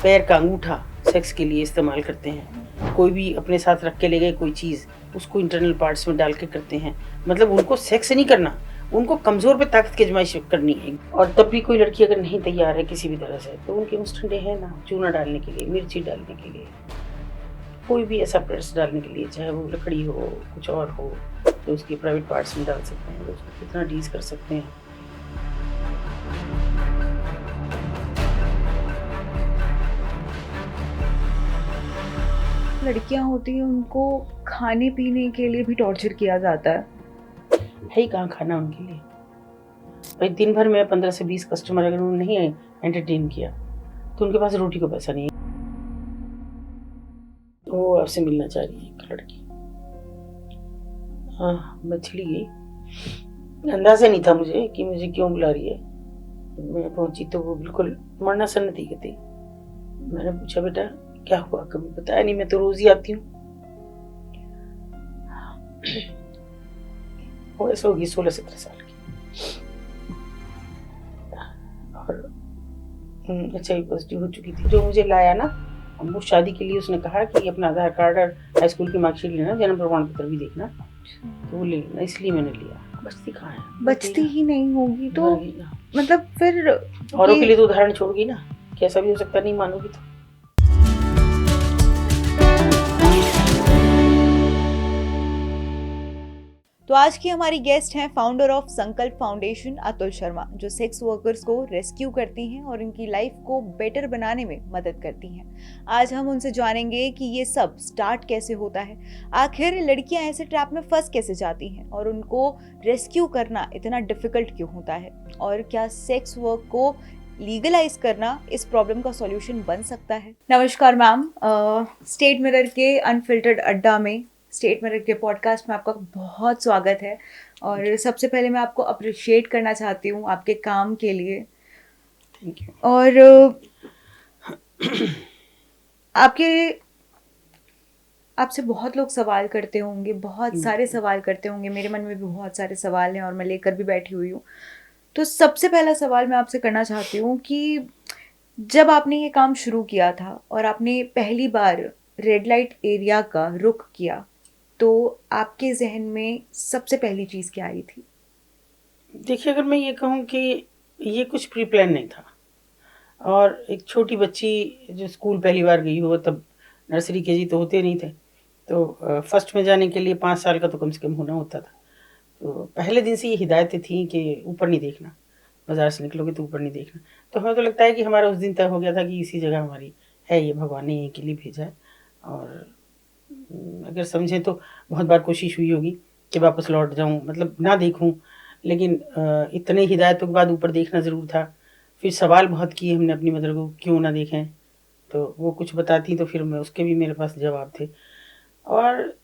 पैर का अंगूठा सेक्स के लिए इस्तेमाल करते हैं। कोई भी अपने साथ रख के ले गए कोई चीज़, उसको इंटरनल पार्ट्स में डाल के करते हैं। मतलब उनको सेक्स नहीं करना, उनको कमज़ोर पे ताकत की आज़माइश करनी है। और तब भी कोई लड़की अगर नहीं तैयार है किसी भी तरह से, तो उनके इंस्टेंट है ना, चूना डालने के लिए, मिर्ची डालने के लिए, कोई भी ऐसा प्रेस डालने के लिए, चाहे वो लकड़ी हो, कुछ और हो, तो उसके प्राइवेट पार्ट्स में डाल सकते हैं, तो उसको कितना डीज कर सकते हैं। लड़कियां होती हैं उनको खाने पीने के लिए भी टॉर्चर किया जाता है ही कहाँ खाना उनके लिए। भाई दिन भर में 15 से 20 कस्टमर अगर उन्होंने नहीं एंटरटेन किया, तो उनके पास रोटी को पैसा नहीं है। वो आपसे मिलना चाह रही है एक लड़की। हाँ, मैं छिड़ी गई। अंदाजा नहीं था मुझे कि मुझे क्यों बुला रही है। मैं पहुंची तो वो बिल्कुल मरना सन्नती की थी। मैंने पूछा, बेटा क्या हुआ? कभी बताया नहीं, मैं तो रोज ही आती हूँ। वो ऐसे होगी 16-17 साल की। और HIV पॉजिटिव हो चुकी थी। जो मुझे लाया ना, वो शादी के लिए उसने कहा कि अपना आधार कार्ड और हाई स्कूल की मार्कशीट लेना, जन्म प्रमाण पत्र भी देखना, तो वो ले लेना। इसलिए मैंने लिया। बचती कहाँ है? बचती ही नहीं होगी तो मर गई ना। मतलब फिर औरों के लिए तो उदाहरण छोड़ गई ना, कैसा भी हो सकता, नहीं मानोगी तो। तो आज की हमारी गेस्ट हैं फाउंडर ऑफ संकल्प फाउंडेशन अतुल शर्मा, जो सेक्स वर्कर्स को रेस्क्यू करती हैं और उनकी लाइफ को बेटर बनाने में मदद करती हैं। आज हम उनसे जानेंगे कि ये सब स्टार्ट कैसे होता है, आखिर लड़कियां ऐसे ट्रैप में फंस कैसे जाती हैं और उनको रेस्क्यू करना इतना डिफिकल्ट क्यों होता है, और क्या सेक्स वर्क को लीगलाइज करना इस प्रॉब्लम का सॉल्यूशन बन सकता है। नमस्कार मैम, स्टेट मिरर के अनफिल्टर्ड अड्डा में, स्टेट मिरर के पॉडकास्ट में आपका बहुत स्वागत है। और सबसे पहले मैं आपको अप्रिशिएट करना चाहती हूँ आपके काम के लिए। Thank you. और आपसे बहुत लोग सवाल करते होंगे, बहुत सारे सवाल करते होंगे। मेरे मन में भी बहुत सारे सवाल हैं और मैं लेकर भी बैठी हुई हूँ। तो सबसे पहला सवाल मैं आपसे करना चाहती हूँ कि जब आपने ये काम शुरू किया था और आपने पहली बार रेड लाइट एरिया का रुख किया, तो आपके जहन में सबसे पहली चीज़ क्या आई थी? देखिए, अगर मैं ये कहूँ कि ये कुछ प्री प्लान नहीं था। और एक छोटी बच्ची जो स्कूल पहली बार गई हो, तब नर्सरी केजी तो होते नहीं थे, तो फर्स्ट में जाने के लिए 5 साल का तो कम से कम होना होता था। तो पहले दिन से ये हिदायतें थी कि ऊपर नहीं देखना, बाज़ार से निकलोगे तो ऊपर नहीं देखना। तो हमें तो लगता है कि हमारा उस दिन तय हो गया था कि इसी जगह हमारी है, ये भगवान ने यहीं के लिए भेजा है। और अगर समझें तो बहुत बार कोशिश हुई होगी कि वापस लौट जाऊँ, मतलब ना देखूँ, लेकिन इतने हिदायतों के बाद ऊपर देखना ज़रूर था। फिर सवाल बहुत किए हमने अपनी मदर को, क्यों ना देखें, तो वो कुछ बताती तो फिर मैं उसके भी मेरे पास जवाब थे। और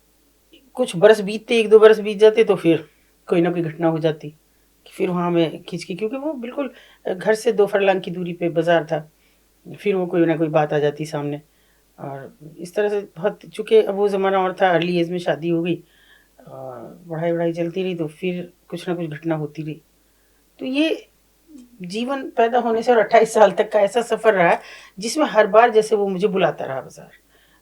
कुछ बरस बीतते, 1-2 बरस बीत जाते, तो फिर कोई ना कोई घटना हो जाती कि फिर वहाँ मैं खिंच के, क्योंकि वो बिल्कुल घर से 2 फरलांग की दूरी पे बाज़ार था, फिर वो कोई ना कोई बात आ जाती सामने। और इस तरह से बहुत, चूँकि अब वो ज़माना और था, अर्ली एज में शादी हो गई और पढ़ाई-वढ़ाई चलती रही, तो फिर कुछ ना कुछ घटना होती रही। तो ये जीवन पैदा होने से और 28 साल तक का ऐसा सफ़र रहा, जिसमें हर बार जैसे वो मुझे बुलाता रहा बाज़ार।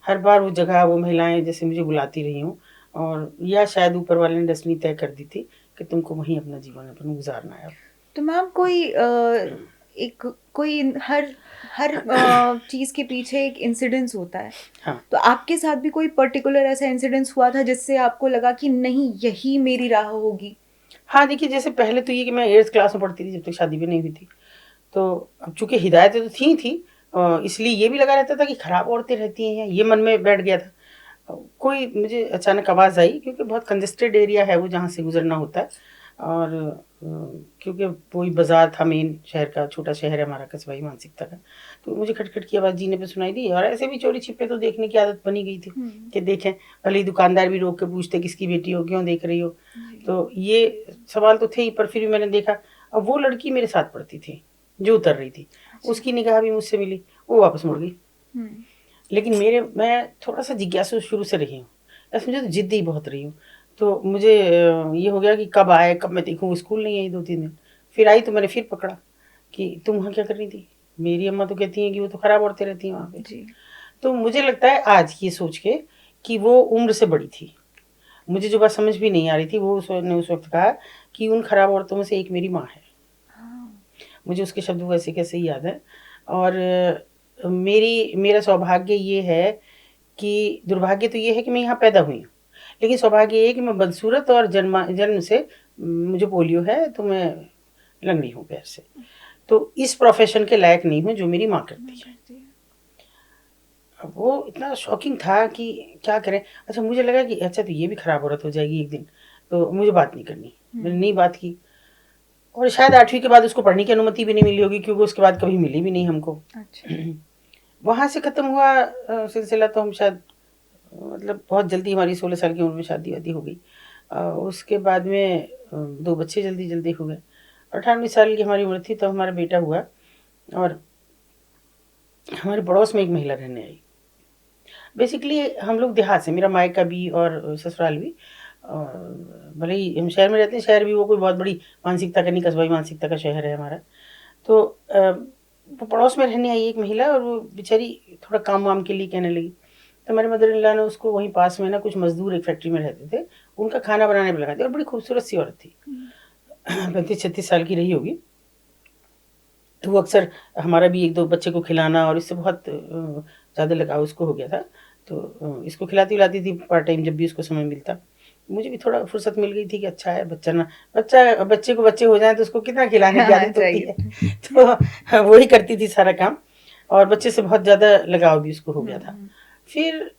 हर बार वो जगह, वो महिलाएँ जैसे मुझे बुलाती रही हों, और या शायद ऊपर वाले ने डेस्टिनी तय कर दी थी कि तुमको वहीं अपना जीवन अपन गुज़ारना है अब। तो मैम कोई हर हर चीज़ के पीछे एक इंसिडेंस होता है। हाँ। तो आपके साथ भी कोई पर्टिकुलर ऐसा इंसिडेंस हुआ था जिससे आपको लगा कि नहीं, यही मेरी राह होगी? हाँ, देखिए, जैसे पहले तो ये कि मैं 8th क्लास में पढ़ती थी जब तक शादी भी नहीं हुई थी। तो अब चूँकि हिदायतें तो थी इसलिए ये भी लगा रहता था कि खराब औरतें रहती हैं, ये मन में बैठ गया था। कोई मुझे अचानक आवाज़ आई, क्योंकि बहुत कंजेस्टेड एरिया है वो जहाँ से गुज़रना होता है। और क्योंकि वही बाज़ार था मेन शहर का, छोटा शहर है हमारा, कस्बाई मानसिकता का। तो मुझे खट-खट की आवाज़ जीने पे सुनाई दी, और ऐसे भी चोरी-छिपे तो देखने की आदत बनी गई थी कि देखें। भले ही दुकानदार भी रोक के पूछते, किसकी बेटी हो, क्यों देख रही हो? तो ये सवाल तो थे ही, पर फिर भी मैंने देखा। अब वो लड़की मेरे साथ पढ़ती थी, जो उतर रही थी, उसकी निगाह भी मुझसे मिली, वो वापस मुड़ गई। लेकिन मैं थोड़ा-सा जिज्ञासु शुरू से रही हूँ, बस मुझे तो ज़िद ही बहुत रही हूँ। तो मुझे ये हो गया कि कब आए, कब मैं देखूँ। वो स्कूल नहीं आई 2-3 दिन, फिर आई तो मैंने फिर पकड़ा कि तुम वहाँ क्या कर रही थी? मेरी अम्मा तो कहती हैं कि वो तो खराब औरतें रहती हैं वहाँ पे। जी। तो मुझे लगता है आज ये सोच के कि वो उम्र से बड़ी थी। मुझे जो बात समझ भी नहीं आ रही थी वो उसने उस वक़्त कहा कि उन खराब औरतों में से एक मेरी माँ है। हाँ। मुझे उसके शब्द वैसे कैसे ही याद है। और मेरा सौभाग्य ये है कि दुर्भाग्य तो ये है कि मैं यहाँ पैदा हुई हूँ। लेकिन सौभाग्य ये है कि मैं बदसूरत और जन्म से मुझे पोलियो है, तो मैं लंगड़ी हूँ पैर से। तो इस प्रोफ़ेशन के लायक नहीं हूँ जो मेरी माँ करती है। अब वो इतना शॉकिंग था कि क्या करें? अच्छा मुझे लगा कि अच्छा तो ये भी खराब औरत हो जाएगी एक दिन, तो मुझे बात नहीं करनी। मैंने नहीं बात की और शायद 8वीं के बाद उसको पढ़ने की अनुमति भी नहीं मिली होगी क्योंकि उसके बाद कभी मिली भी नहीं हमको। अच्छा। वहाँ से ख़त्म हुआ सिलसिला तो हम शायद मतलब बहुत जल्दी हमारी 16 साल की उम्र में शादी-वादी हो गई। उसके बाद में 2 बच्चे जल्दी-जल्दी हो गए। 18 साल की हमारी उम्र थी तब हमारा बेटा हुआ और हमारे पड़ोस में एक महिला रहने आई। बेसिकली हम लोग देहात से, मेरा मायका भी और ससुराल भी। भले ही हम शहर में रहते हैं, शहर भी वो कोई बहुत बड़ी मानसिकता का नहीं, कस्बाई मानसिकता का शहर है हमारा। तो वो पड़ोस में रहने आई एक महिला और वो बेचारी थोड़ा काम-वाम के लिए कहने लगी। तो हमारे मदर इन लॉ ने उसको वहीं पास में ना कुछ मज़दूर एक फैक्ट्री में रहते थे, उनका खाना बनाने पे लगा दिया और बड़ी खूबसूरत सी औरत थी। 35-36 साल की रही होगी। तो वो अक्सर हमारा भी 1-2 बच्चे को खिलाना और इससे बहुत ज़्यादा लगाव उसको हो गया था। तो इसको खिलाती-विलाती थी पार्ट टाइम जब भी उसको समय मिलता। मुझे भी थोड़ा फुर्सत मिल गई थी कि अच्छा है बच्चे को बच्चे हो जाएँ तो उसको कितना खिलाने की हाँ, आदत होती चाहिए। है। तो वो ही करती थी सारा काम और बच्चे से बहुत ज़्यादा लगाव भी उसको हो गया था। फिर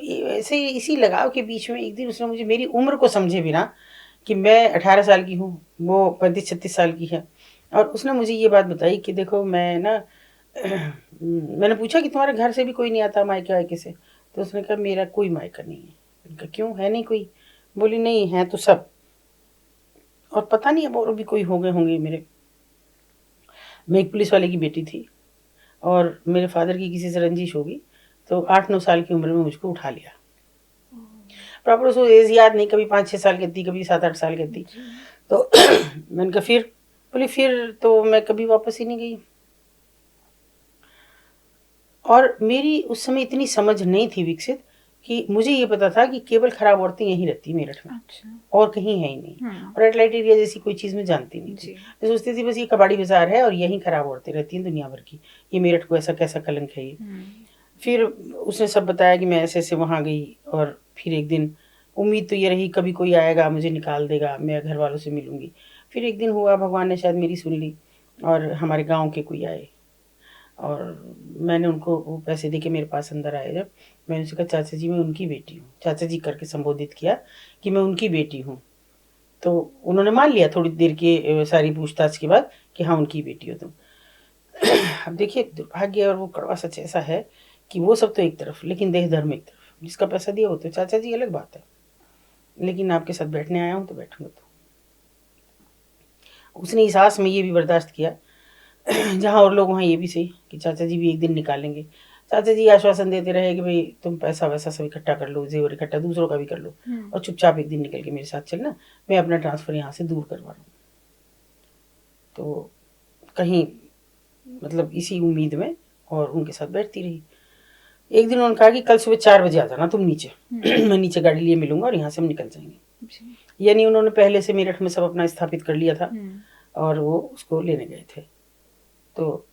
ये ऐसे ही इसी लगाव के बीच में एक दिन उसने मुझे मेरी उम्र को समझे बिना कि मैं 18 साल की हूँ, वो 35-36 साल की है और उसने मुझे ये बात बताई कि देखो मैं ना मैंने पूछा कि तुम्हारे घर से भी कोई नहीं आता मायके-वायके से? तो उसने कहा मेरा कोई मायका नहीं है। मैंने कहा क्यों है नहीं कोई? बोली नहीं हैं तो सब और पता नहीं अब और भी कोई हो गए होंगे मेरे। मैं एक पुलिस वाले की बेटी थी और मेरे फादर की किसी से रंजिश होगी, तो 8-9 साल की उम्र में मुझको उठा लिया। प्रॉपर उसको एज याद नहीं, कभी 5-6 साल की थी, कभी 7-8 साल की थी। तो मैंने कहा फिर? बोली फिर तो मैं कभी वापस ही नहीं गई। और मेरी उस समय इतनी समझ नहीं थी विकसित कि मुझे ये पता था कि केवल खराब औरतें यहीं रहती हैं मेरठ में। अच्छा। और कहीं है ही नहीं। और रेड लाइट एरिया जैसी कोई चीज़ मैं जानती नहीं थी। मैं सोचती थी बस ये कबाड़ी बाज़ार है और यहीं खराब औरतें रहती हैं दुनिया भर की। ये मेरठ को ऐसा कैसा कलंक है ये। फिर उसने सब बताया कि मैं ऐसे-ऐसे वहाँ गई और फिर एक दिन उम्मीद तो ये रही कभी कोई आएगा, मुझे निकाल देगा, मैं घरवालों से मिलूँगी। फिर एक दिन हुआ भगवान ने शायद मेरी सुन ली और हमारे गाँव के कोई आए और मैंने उनको वो पैसे दे के मेरे पास अंदर आए जब, मैंने उनसे कहा चाचा जी मैं उनकी बेटी हूँ। चाचा जी करके संबोधित किया कि मैं उनकी बेटी हूँ। तो उन्होंने मान लिया थोड़ी देर की सारी पूछताछ के बाद कि हाँ, उनकी बेटी हो तुम। अब देखिए दुर्भाग्य और वो कड़वा सच ऐसा है कि वो सब तो एक तरफ, लेकिन देह धर्म एक तरफ। जिसका पैसा दिया वो तो चाचा जी अलग बात है। लेकिन आपके साथ बैठने आया हूँ तो बैठूँगा तो। उसने इस आस में ये भी बर्दाश्त किया जहाँ और लोग वहाँ ये भी सही कि चाचा जी भी एक दिन निकालेंगे। चाचा जी आश्वासन देते रहे कि भई तुम पैसा-वैसा सब इकट्ठा कर लो, ज़ेवर इकट्ठा दूसरों का भी कर लो और चुपचाप एक दिन निकल के मेरे साथ चलना, मैं अपना ट्रांसफ़र यहाँ से दूर करवा लूँ। तो कहीं मतलब इसी उम्मीद में और उनके साथ बैठती रही। एक दिन उन्होंने कहा कि कल सुबह 4 बजे आ जाना तुम नीचे। मैं नीचे गाड़ी लिए मिलूँगा और यहाँ से हम निकल जाएँगे। यानी उन्होंने पहले से मेरठ में सब अपना स्थापित कर लिया था और वो उसको लेने गए थे। तो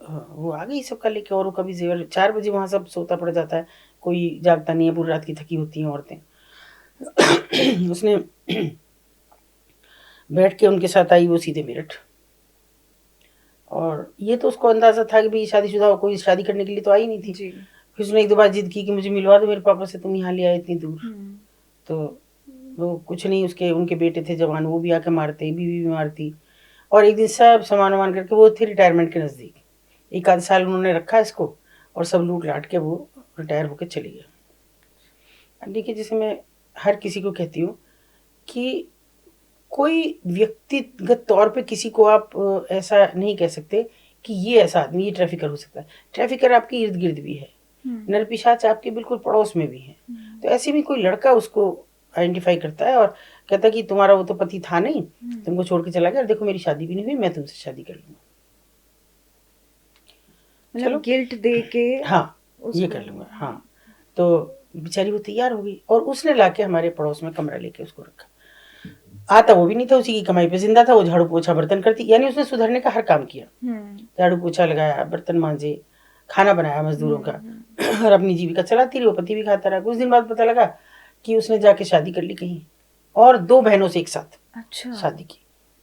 वो आ गई सबका लेके और वो कभी ज़ेवर 4 बजे वहाँ सब सोता पड़ जाता है, कोई जागता नहीं है, पूरी रात की थकी होती हैं औरतें। उसने बैठ के उनके साथ आई वो सीधे मेरठ और ये तो उसको अंदाज़ा था कि भई शादीशुदा कोई शादी करने के लिए तो आई नहीं थी। फिर उसने 1-2 बार ज़िद की कि मुझे मिलवा दो मेरे पापा से, तुम यहाँ ले आए इतनी दूर। तो वो कुछ नहीं, उसके उनके बेटे थे जवान, वो भी आके मारते, बीवी भी मारती और एक दिन सब सामान-वामान करके वो थे रिटायरमेंट के नज़दीक। 1 आध साल उन्होंने रखा इसको और सब लूट-लाट के वो रिटायर होके चले गए। अब देखिए जैसे मैं हर किसी को कहती हूँ कि कोई व्यक्तिगत तौर पे किसी को आप ऐसा नहीं कह सकते कि ये ऐसा आदमी ये ट्रैफ़िकर हो सकता है। ट्रैफ़िकर आपके इर्द-गिर्द भी है। नरपिशाच आपके बिल्कुल पड़ोस में भी हैं। तो ऐसे में कोई लड़का उसको आइडेंटिफ़ाई करता है और कहता है कि तुम्हारा वो तो पति था नहीं, तुमको छोड़ के चला गया और देखो मेरी शादी भी नहीं हुई, मैं तुमसे शादी कर लूँगा। मतलब गिल्ट दे के हाँ ये कर लूँगा। हाँ तो बेचारी वो तैयार हो गई और उसने लाके हमारे पड़ोस में कमरा लेके उसको रखा। आता वो भी नहीं था, उसी की कमाई पे जिंदा था। वो झाड़ू पोछा बर्तन करती, यानी उसने सुधरने का हर काम किया। झाड़ू पोछा लगाया, बर्तन मांजे, खाना बनाया मजदूरों का और अपनी जीविका चलाती रही। वो पति भी खाता रहा। कुछ दिन बाद पता लगा कि उसने जाके शादी कर ली कहीं और 2 बहनों से एक साथ शादी की।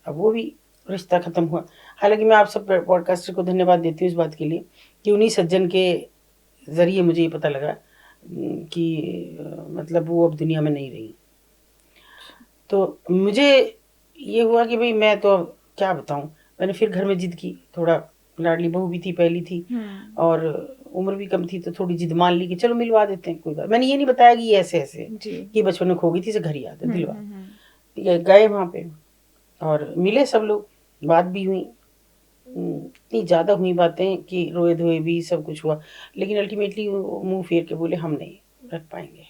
अब वो भी रिश्ता खत्म हुआ। हालांकि मैं आप सब पॉडकास्टर को धन्यवाद देती हूँ इस बात के लिए कि उन्हीं सज्जन के जरिए मुझे ये पता लगा कि मतलब वो अब दुनिया में नहीं रही। तो मुझे ये हुआ कि भाई मैं तो अब क्या बताऊं। मैंने फिर घर में जिद की, थोड़ा लाडली बहू भी थी, पहली थी और उम्र भी कम थी, तो थोड़ी जिद मान ली कि चलो मिलवा देते हैं, कोई बात। मैंने ये नहीं बताया कि ये ऐसे ऐसे कि बचपन में खो गई थी, इसे घर याद है, दिलवा। गए वहाँ पे और मिले सब लोग, बात भी हुई। इतनी ज़्यादा हुई बातें कि रोए धोए भी सब कुछ हुआ, लेकिन अल्टीमेटली मुंह फेर के बोले हम नहीं रख पाएंगे।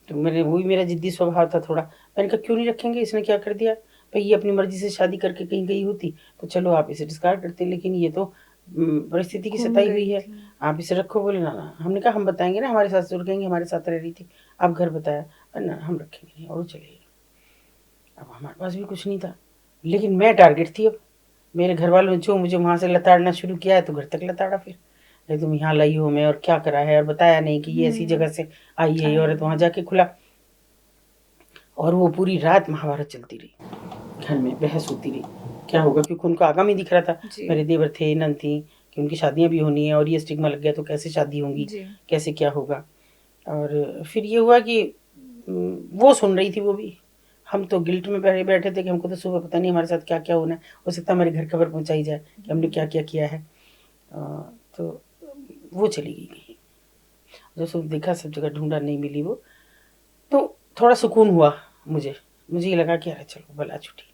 तो मैंने, वही मेरा जिद्दी स्वभाव था थोड़ा। मैंने कहा क्यों नहीं रखेंगे, इसने क्या कर दिया भाई। ये अपनी मर्जी से शादी करके कहीं गई होती तो चलो आप इसे डिस्कार्ड करते, लेकिन ये तो परिस्थिति की सताई हुई है, आप इसे रखो। बोले ना ना। हमने कहा हम बताएंगे ना, हमारे साथ जुड़ कहेंगे हमारे साथ रह रही थी, आप घर बताया ना, हम रखेंगे नहीं। और वो चले गए। अब हमारे पास भी कुछ नहीं था, लेकिन मैं टारगेट थी। अब मेरे घर वालों ने जो मुझे वहाँ से लताड़ना शुरू किया है तो घर तक लताड़ा। फिर तुम यहाँ लाई हो मैं, और क्या करा है, और बताया नहीं कि ये ऐसी जगह से आई है औरत, वहाँ जाके खुला। और वो पूरी रात महाभारत चलती रही, घर में बहस होती रही क्या होगा, क्योंकि उनको आगाम ही दिख रहा था। मेरे देवर थे, नन थी, कि उनकी शादियां भी होनी है और ये स्टिग्मा लग गया तो कैसे शादी होंगी, कैसे क्या होगा। और फिर ये हुआ कि वो सुन रही थी वो भी। हम तो गिल्ट में बैठे थे कि हमको तो सुबह पता नहीं हमारे साथ क्या क्या होना है, हो सकता है हमारे घर खबर पहुंचाई जाए कि हमने क्या क्या किया है। तो वो चली गई कहीं, जो सब देखा सब जगह ढूंढा, नहीं मिली वो। तो थोड़ा सुकून हुआ मुझे ये लगा कि अरे चलो भला छुट्टी,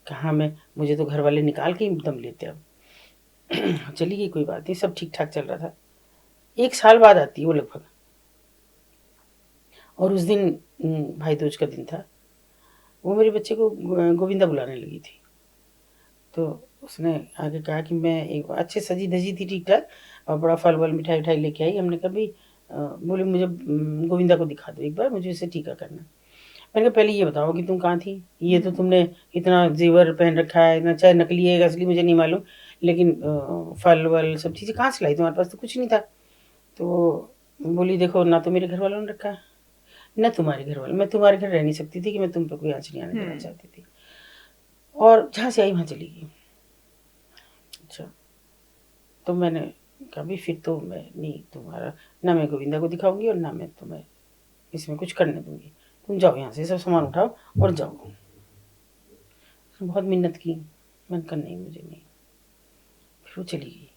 कहाँ मैं, मुझे तो घर वाले निकाल के ही दम लेते। अब चली गई, कोई बात नहीं, सब ठीक ठाक चल रहा था। 1 साल बाद आती है वो लगभग, और उस दिन भाई दूज का दिन था। वो मेरे बच्चे को गोविंदा बुलाने लगी थी। तो उसने आगे कहा कि मैं एक अच्छे सजी धजी थी ठीक ठाक, और बड़ा फल वल मिठाई उठाई लेके आई। हमने कहा भाई बोले मुझे गोविंदा को दिखा दो एक बार, मुझे इसे टीका करना। मैंने कहा पहले ये बताओ कि तुम कहाँ थी, ये तो तुमने इतना जेवर पहन रखा है ना, चाहे नकली है असली मुझे नहीं मालूम, लेकिन फल वल सब चीज़ें कहाँ से लाई, तुम्हारे पास तो कुछ नहीं था। तो बोली देखो ना तो मेरे घर वालों ने रखा न तुम्हारे घर वाले, मैं तुम्हारे घर रह नहीं सकती थी कि मैं तुम पे कोई आँच नहीं आने देना चाहती थी, और जहाँ से आई वहाँ चली गई। अच्छा, तो मैंने कहा भाई फिर तो मैं नहीं, तुम्हारा ना मैं गोविंदा को दिखाऊंगी और ना मैं तुम्हें इसमें कुछ करने दूंगी, तुम जाओ यहाँ से, सब सामान उठाओ और जाओ। बहुत मिन्नत की, मैंने कहा नहीं मुझे नहीं। फिर वो चली गई।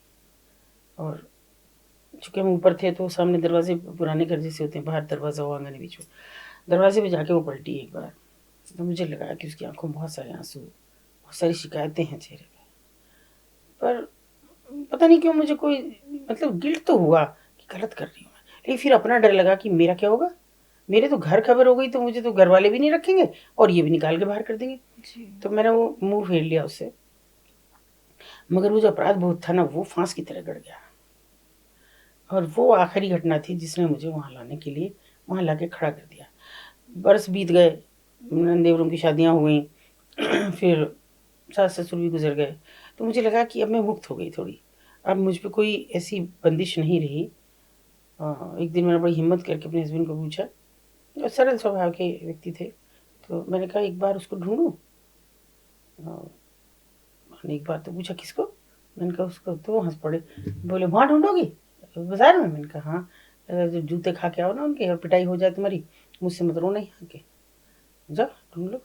और चूँकि हम ऊपर थे तो सामने दरवाजे, पुराने घर जैसे होते हैं, बाहर दरवाज़ा हो, आंगन बीच में, दरवाजे पे जाके वो पलटी एक बार। तो मुझे लगा कि उसकी आंखों में बहुत सारे आंसू, बहुत सारी शिकायतें हैं चेहरे पर पता नहीं क्यों मुझे कोई मतलब गिल्ट तो हुआ कि गलत कर रही हूँ मैं, लेकिन फिर अपना डर लगा कि मेरा क्या होगा, मेरे तो घर खबर हो गई तो मुझे तो घर वाले भी नहीं रखेंगे और ये भी निकाल के बाहर कर देंगे। तो मैंने वो मुंह फेर लिया उससे। मगर वो जो अपराध बोध था ना, वो फांस की तरह गड़ गया। और वो आखिरी घटना थी जिसने मुझे वहाँ लाने के लिए, वहाँ ला के खड़ा कर दिया। बरस बीत गए, देवरों की शादियाँ हो गई, फिर सास ससुर भी गुजर गए। तो मुझे लगा कि अब मैं मुक्त हो गई थोड़ी, अब मुझ पर कोई ऐसी बंदिश नहीं रही। एक दिन मैंने बड़ी हिम्मत करके अपने हस्बैंड को पूछा, और सरल स्वभाव के व्यक्ति थे, तो मैंने कहा एक बार उसको ढूंढूं। मैंने एक बार तो पूछा किसको, मैंने कहा उसको, तो हंस पड़े, बोले वहाँ ढूंढोगी बाजार में। मैंने कहा हाँ, जब जूते खा के आओ ना उनके और पिटाई हो जाए तुम्हारी, मुझसे मत रोना यहाँ के, जाओ ढूंढ लो।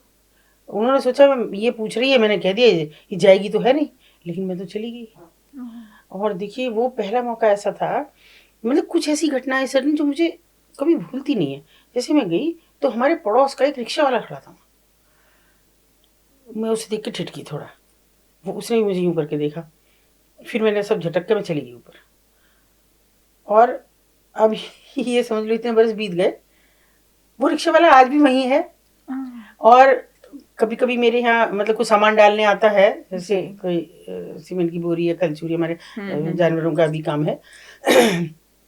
उन्होंने सोचा मैं ये पूछ रही है, मैंने कह दिया ये जाएगी तो है नहीं, लेकिन मैं तो चली गई। और देखिए वो पहला मौका ऐसा था, मतलब कुछ ऐसी घटनाएं सर जो मुझे कभी भूलती नहीं है। जैसे मैं गई तो हमारे पड़ोस का एक रिक्शा वाला खड़ा था, मैं उसे देख के ठिठकी थोड़ा, वो उसने भी मुझे यूं करके देखा, फिर मैंने सब झटक के मैं चली गई ऊपर। और अब ये समझ लो इतने बरस बीत गए, वो रिक्शा वाला आज भी वहीं है, और कभी कभी मेरे यहाँ मतलब कुछ सामान डालने आता है, जैसे जी। कोई सीमेंट की बोरी या कलचूरी, हमारे हम्म। जानवरों का भी काम है।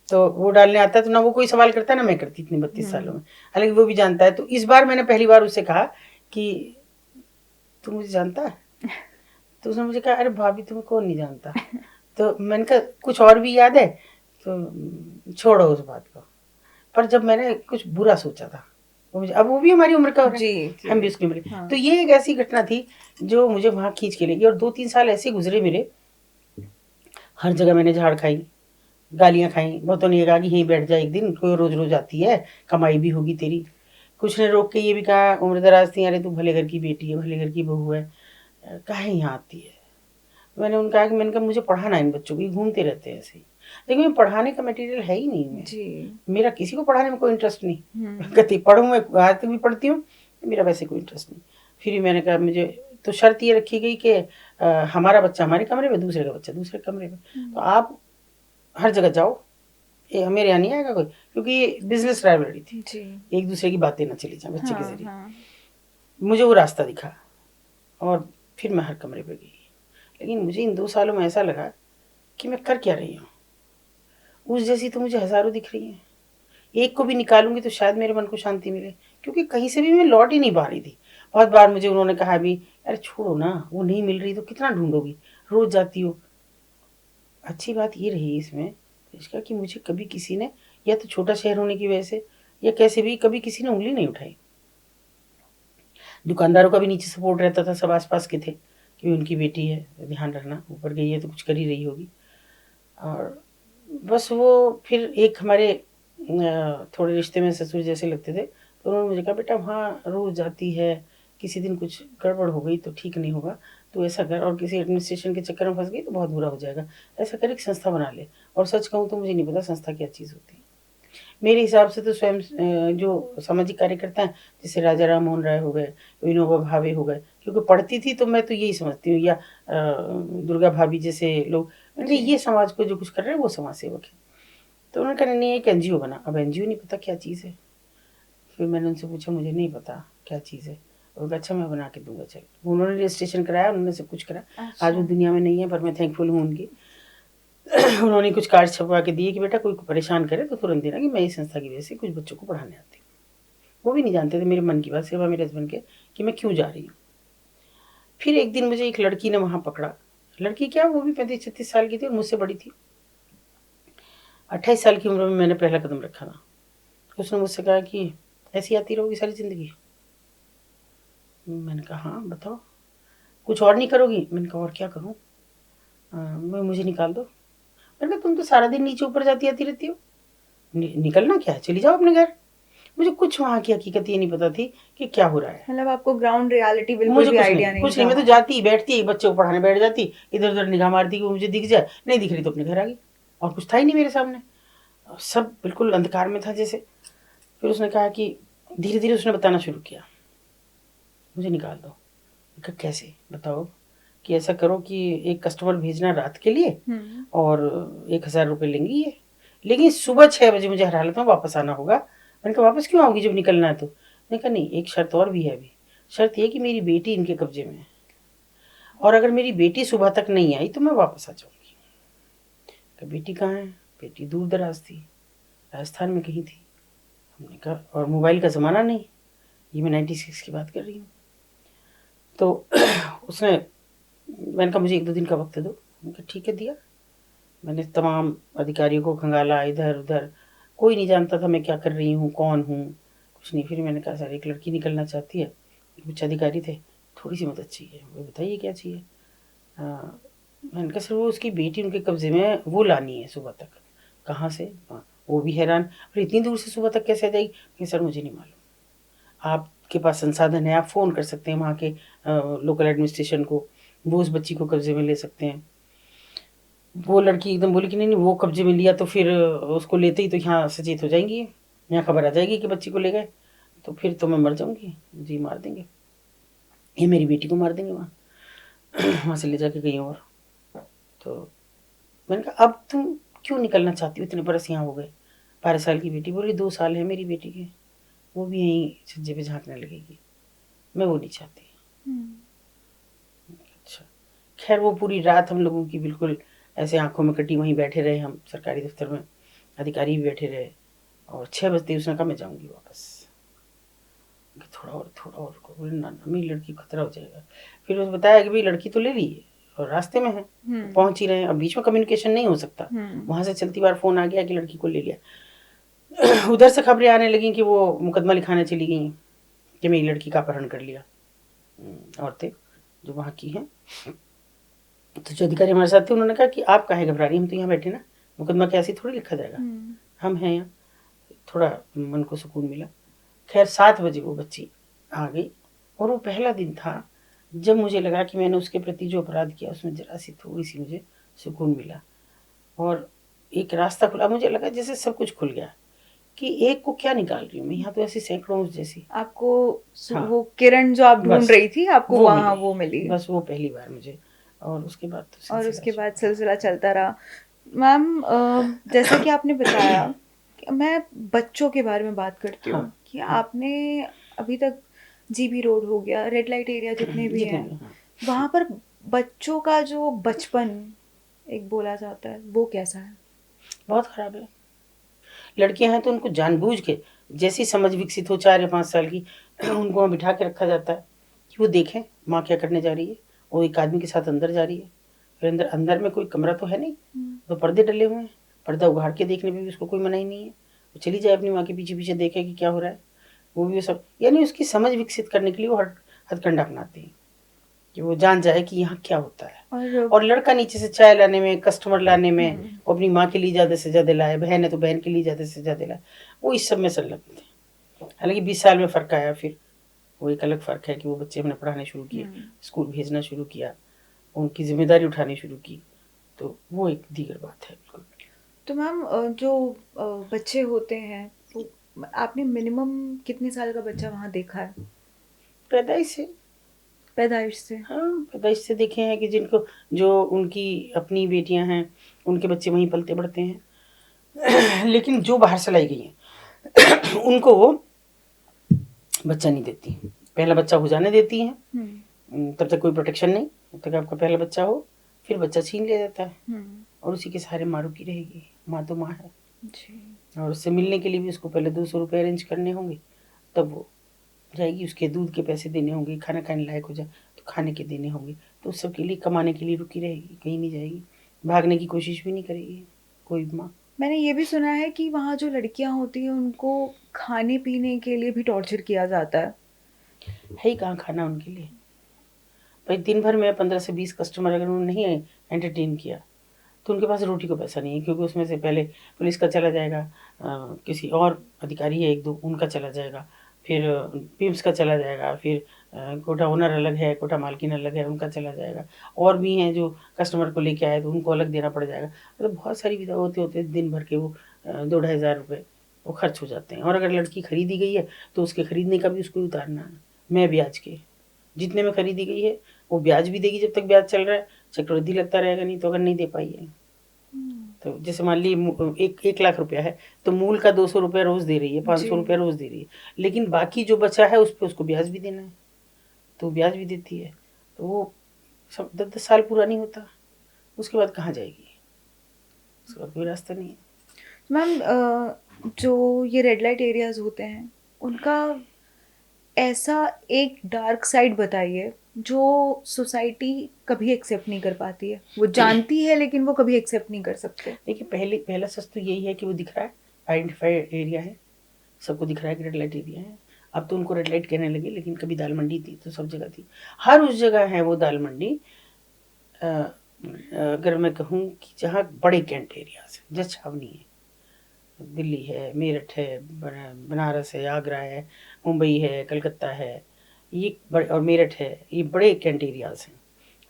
तो वो डालने आता है, तो ना वो कोई सवाल करता है ना मैं करती इतने 32 सालों में। हालांकि वो भी जानता है। तो इस बार मैंने पहली बार उससे कहा कि तू मुझे जानता है? तो उसने मुझे कहा, अरे भाभी तुम्हें कौन नहीं जानता। तो मैंने कहा कुछ और भी याद है? तो छोड़ो उस बात को। पर जब मैंने कुछ बुरा सोचा था, वो मुझे, अब वो भी हमारी उम्र का हो रहा जी है, जी। हम भी उसकी उम्र के। हाँ। तो ये एक ऐसी घटना थी जो मुझे वहाँ खींच के ले गई। और 2-3 साल ऐसे गुजरे मेरे, हर जगह मैंने झाड़ खाई, गालियाँ खाई। बहुतों ने ये कहा कि यहीं बैठ जा एक दिन, कोई रोज रोज आती है, कमाई भी होगी तेरी। कुछ ने रोक के ये भी कहा, उम्र दराज थी, अरे तू भले घर की बेटी है, भले घर की बहू है, काहे यहाँ आती है। मैंने कहा मुझे पढ़ाना है इन बच्चों को, ये घूमते रहते हैं ऐसे ही। लेकिन मैं पढ़ाने का मटेरियल है ही नहीं। मैं, जी। मेरा किसी को पढ़ाने में कोई इंटरेस्ट नहीं। कहती पढ़ूँ, मैं आज तक भी पढ़ती हूँ, मेरा वैसे कोई इंटरेस्ट नहीं। फिर भी मैंने कहा मुझे तो शर्त ये रखी गई कि हमारा बच्चा हमारे कमरे में, दूसरे का बच्चा दूसरे कमरे में। तो आप हर जगह जाओ, ये मेरे यहाँ नहीं आएगा कोई, क्योंकि ये बिजनेस राइवलरी थी, जी। एक दूसरे की बातें ना चली जाए बच्चे के हाँ जरिए। हाँ। मुझे वो रास्ता दिखा और फिर मैं हर कमरे पे गई। लेकिन मुझे इन 2 सालों में ऐसा लगा कि मैं कर क्या रही हूँ। उस जैसी तो मुझे हज़ारों दिख रही हैं। एक को भी निकालूँगी तो शायद मेरे मन को शांति मिले, क्योंकि कहीं से भी मैं लौट ही नहीं पा रही थी। बहुत बार मुझे उन्होंने कहा भी, अरे छोड़ो ना, वो नहीं मिल रही तो कितना ढूँढोगी, रोज़ जाती हो। अच्छी बात ये रही इसमें इसका कि मुझे कभी किसी ने, या तो छोटा शहर होने की वजह से या कैसे भी, कभी किसी ने उँगली नहीं उठाई। दुकानदारों का भी नीचे सपोर्ट रहता था, सब आस-पास के थे कि उनकी बेटी है, ध्यान रखना, ऊपर गई है तो कुछ कर ही रही होगी। और बस वो फिर एक हमारे थोड़े रिश्ते में ससुर जैसे लगते थे, तो उन्होंने मुझे कहा, बेटा वहाँ रोज़ जाती है, किसी दिन कुछ गड़बड़ हो गई तो ठीक नहीं होगा, तो ऐसा कर, और किसी एडमिनिस्ट्रेशन के चक्कर में फँस गई तो बहुत बुरा हो जाएगा। ऐसा कर एक संस्था बना ले। और सच कहूँ तो मुझे नहीं पता संस्था क्या चीज़ होती है। मेरे हिसाब से तो स्वयं जो सामाजिक कार्यकर्ता हैं, जैसे राजा राम मोहन राय हो गए, विनोबा भावे हो गए, क्योंकि पढ़ती थी तो मैं तो यही समझती हूँ, या दुर्गा भाभी जैसे लोग, मैंने कहा जी। ये समाज को जो कुछ कर रहे हैं वो समाज सेवक है। तो उन्होंने कहा नहीं, एक एनजीओ बना। अब एनजीओ नहीं पता क्या चीज़ है। फिर मैंने उनसे पूछा, मुझे नहीं पता क्या चीज़ है। वो कहा अच्छा मैं बना के दूंगा, चल। उन्होंने रजिस्ट्रेशन कराया, उन्होंने सब कुछ करा। आज वो अच्छा। दुनिया में नहीं है, पर मैं थैंकफुल हूँ उनकी। उन्होंने कुछ कार्ड छपवा के दिए कि बेटा कोई परेशान करे तो तुरंत देना कि मैं इस संस्था की वजह से कुछ बच्चों को पढ़ाने आती हूँ। वो भी नहीं जानते थे मेरे मन की बात, सिवा मेरे हस्बैंड के, कि मैं क्यों जा रही हूँ। फिर एक दिन मुझे एक लड़की ने वहाँ पकड़ा। लड़की क्या, वो भी 35-36 साल की थी और मुझसे बड़ी थी। 28 साल की उम्र में मैंने पहला कदम रखा था। उसने मुझसे कहा कि ऐसी आती रहोगी सारी ज़िंदगी? मैंने कहा हाँ बताओ, कुछ और नहीं करोगी? मैंने कहा और क्या करूँ, मैं, मुझे निकाल दो। मैंने कहा तुम तो सारा दिन नीचे ऊपर जाती आती रहती हो, निकलना क्या है, चली जाओ अपने घर। मुझे कुछ वहाँ की हकीकत ये नहीं पता थी कि क्या हो रहा है। मतलब आपको ग्राउंड रियलिटी बिल्कुल मुझे भी कुछ आइडिया नहीं, नहीं कुछ नहीं, था। मैं तो जाती बैठती बच्चे को पढ़ाने बैठ जाती, इधर उधर निगाह मारती कि वो मुझे दिख जाए, नहीं दिख रही तो अपने घर आ गई। और कुछ था ही नहीं मेरे सामने, सब बिल्कुल अंधकार में था जैसे। फिर उसने कहा कि धीरे धीरे उसने बताना शुरू किया, मुझे निकाल दो। कहा कैसे बताओ? कि ऐसा करो कि एक कस्टमर भेजना रात के लिए, और 1,000 रुपये लेंगी ये, लेकिन सुबह 6 बजे मुझे हर हालत में वापस आना होगा। मैंने कहा वापस क्यों आओगी जब निकलना है तो? मैंने कहा नहीं, एक शर्त और भी है अभी। शर्त ये कि मेरी बेटी इनके कब्जे में है, और अगर मेरी बेटी सुबह तक नहीं आई तो मैं वापस आ जाऊंगी। कहा बेटी कहाँ है? बेटी दूर दराज थी, राजस्थान में कहीं थी। हमने कहा और मोबाइल का ज़माना नहीं, ये मैं 96 की बात कर रही हूँ। तो उसने, मैंने कहा मुझे 1-2 दिन का वक्त दो। मैंने कहा ठीक है, दिया। मैंने तमाम अधिकारियों को खंगाला, इधर उधर, कोई नहीं जानता था मैं क्या कर रही हूँ, कौन हूँ, कुछ नहीं। फिर मैंने कहा सर एक लड़की निकलना चाहती है, कुछ अधिकारी थे, थोड़ी सी मदद चाहिए। वो बताइए क्या चाहिए? मैंने कहा सर वो उसकी बेटी उनके कब्जे में है, वो लानी है सुबह तक। कहाँ से? हाँ, वो भी हैरान, और इतनी दूर से सुबह तक कैसे आ जाएगी? कि सर मुझे नहीं मालूम, आपके पास संसाधन है, आप फ़ोन कर सकते हैं वहाँ के लोकल एडमिनिस्ट्रेशन को, वो उस बच्ची को कब्जे में ले सकते हैं। वो लड़की एकदम बोली कि नहीं नहीं, वो कब्जे में लिया तो फिर उसको लेते ही तो यहाँ सचेत हो जाएंगी, यहाँ खबर आ जाएगी कि बच्ची को ले गए, तो फिर तो मैं मर जाऊँगी, जी मार देंगे, ये मेरी बेटी को मार देंगे वहाँ वहाँ से ले जाके कहीं और। तो मैंने कहा अब तुम क्यों निकलना चाहती हो, इतने बरस यहाँ हो गए। 12 साल की बेटी बोली, 2 साल है मेरी बेटी के, वो भी यहीं छज्जे पे झांकने लगेगी, मैं वो नहीं चाहती। अच्छा, खैर वो पूरी रात हम लोगों की बिल्कुल ऐसे आंखों में कटी, वहीं बैठे रहे हम सरकारी दफ्तर में, अधिकारी भी बैठे रहे। और 6 बजते उसने कहा मैं जाऊंगी वापस। कि थोड़ा और को बोले ना ना मेरी लड़की को खतरा हो जाएगा। फिर उसने बताया कि भाई लड़की तो ले ली है और रास्ते में है, तो पहुंच ही रहे हैं, अब बीच में कम्युनिकेशन नहीं हो सकता। वहां से चलती बार फोन आ गया कि लड़की को ले लिया। उधर से खबरें आने लगी कि वो मुकदमा लिखाने चली गई कि मेरी लड़की का अपहरण कर लिया। औरतें जो वहाँ की हैं, तो जो अधिकारी हमारे साथ थे उन्होंने कहा कि आप काहे घबरा रही, हम तो यहाँ बैठे ना, मुकदमा कैसे थोड़ी लिखा जाएगा, हम हैं यहाँ। थोड़ा मन को सुकून मिला। खैर 7 बजे वो बच्ची आ गई और वो पहला दिन था जब मुझे लगा कि मैंने उसके प्रति जो अपराध किया उसमें जरा सी थोड़ी सी मुझे सुकून मिला और एक रास्ता खुला। मुझे लगा जैसे सब कुछ खुल गया कि एक को क्या निकाल रही हूँ मैं, यहाँ तो ऐसी सैकड़ों उस जैसी। आपको हाँ, वो किरण जो आप ढूंढ बस रही थी आपको वो वहां मिली, वो मिली। बस वो पहली बार मुझे। और उसके बाद तो और सिलसिला उसके बाद चलता सिलसिला चलता रहा। मैम जैसा कि आपने बताया कि मैं बच्चों के बारे में बात करती रहा। हूँ हाँ कि हाँ, आपने अभी तक जीबी रोड हो गया, रेड लाइट एरिया जितने भी जितने हैं, भी, हाँ। वहां पर बच्चों का जो बचपन एक बोला जाता है वो कैसा है? बहुत खराब है। लड़कियां हैं तो उनको जानबूझ के, जैसी समझ विकसित हो 4 या 5 साल की, उनको वहाँ बिठा के रखा जाता है कि वो देखें माँ क्या करने जा रही है। वो एक आदमी के साथ अंदर जा रही है, फिर अंदर अंदर में कोई कमरा तो है नहीं, तो पर्दे डले हुए हैं, पर्दा उघाड़ के देखने में भी उसको कोई मनाही नहीं है। वो चली जाए अपनी माँ के पीछे पीछे देखे कि क्या हो रहा है। वो भी वो सब, यानी उसकी समझ विकसित करने के लिए वो हथकंडा अपनाते हैं कि वो जान जाए कि यहाँ क्या होता है। और और लड़का नीचे से चाय लाने में, कस्टमर लाने में, वो अपनी माँ के लिए ज़्यादा से ज़्यादा लाए, बहन है तो बहन के लिए ज़्यादा से ज़्यादा लाए, वो इस सब में संलग्न थे। हालांकि 20 साल में फ़र्क आया, फिर वो एक अलग फ़र्क है कि वो बच्चे हमने पढ़ाने शुरू किए, स्कूल भेजना शुरू किया, उनकी जिम्मेदारी उठानी शुरू की, तो वो एक दीगर बात है बिल्कुल। तो मैम जो बच्चे होते हैं वो आपने मिनिमम कितने साल का बच्चा वहाँ देखा है पैदाइश से, पैदाइश से? हाँ पैदाइश से देखे हैं कि जिनको, जो उनकी अपनी बेटियां हैं उनके बच्चे वहीं पलते बढ़ते हैं। लेकिन जो बाहर से लाई गई हैं उनको वो बच्चा नहीं देती, पहला बच्चा हो जाने देती हैं। तब तक कोई प्रोटेक्शन नहीं, तब तक आपका पहला बच्चा हो, फिर बच्चा छीन लिया जाता है और उसी के सहारे माँ रुकी रहेगी। माँ तो माँ है जी। और उससे मिलने के लिए भी उसको पहले 200 रुपये अरेंज करने होंगे, तब वो जाएगी। उसके दूध के पैसे देने होंगे, खाना खाने लायक हो जाए तो खाने के देने होंगे, तो उस सब के लिए कमाने के लिए रुकी रहेगी, कहीं नहीं जाएगी, भागने की कोशिश भी नहीं करेगी कोई माँ। मैंने ये भी सुना है कि वहाँ जो लड़कियाँ होती हैं उनको खाने पीने के लिए भी टॉर्चर किया जाता है। है ही कहाँ खाना उनके लिए। भाई दिन भर में 15 से 20 कस्टमर अगर उन्होंने नहीं एंटरटेन किया तो उनके पास रोटी को पैसा नहीं है, क्योंकि उसमें से पहले पुलिस का चला जाएगा, किसी और अधिकारी है 1-2 उनका चला जाएगा, फिर पिम्स का चला जाएगा, फिर कोटा ओनर अलग है, कोटा मालकिन अलग है, उनका चला जाएगा, और भी हैं जो कस्टमर को लेके आए तो उनको अलग देना पड़ जाएगा। मतलब बहुत सारी विधा होते होते दिन भर के वो 2-2,500 रुपये वो खर्च हो जाते हैं। और अगर लड़की खरीदी गई है तो उसके खरीदने का भी उसको उतारना है, मैं ब्याज के जितने में खरीदी गई है वो ब्याज भी देगी, जब तक ब्याज चल रहा है चक्रवृद्धि लगता रहेगा, नहीं तो अगर नहीं दे पाई है तो जैसे मान ली 1 लाख रुपया है तो मूल का 200 रुपया रोज दे रही है, 500 रुपया रोज दे रही है, लेकिन बाकी जो बचा है उस पर उसको ब्याज भी देना है, तो ब्याज भी देती है। तो वो सब 10-10 साल पूरा नहीं होता, उसके बाद कहाँ जाएगी, उसके बाद कोई रास्ता नहीं है। मैम जो ये रेड लाइट एरियाज होते हैं उनका ऐसा एक डार्क साइड बताइए जो सोसाइटी कभी एक्सेप्ट नहीं कर पाती है, वो जानती है लेकिन वो कभी एक्सेप्ट नहीं कर सकते। देखिए पहला सच तो यही है कि वो दिख रहा है, आइडेंटिफाइड एरिया है, सबको दिख रहा है कि रेड लाइट एरिया है। अब तो उनको रेड लाइट कहने लगे, लेकिन कभी दाल मंडी थी तो सब जगह थी, हर उस जगह है वो दाल मंडी। अगर मैं कहूँ कि जहाँ बड़े कैंट एरियाज हैं, जैसे छावनी है, दिल्ली है, मेरठ है, बनारस है, आगरा है, मुंबई है, कलकत्ता है, ये बड़े, और मेरठ है, ये बड़े कैंट एरियाज हैं,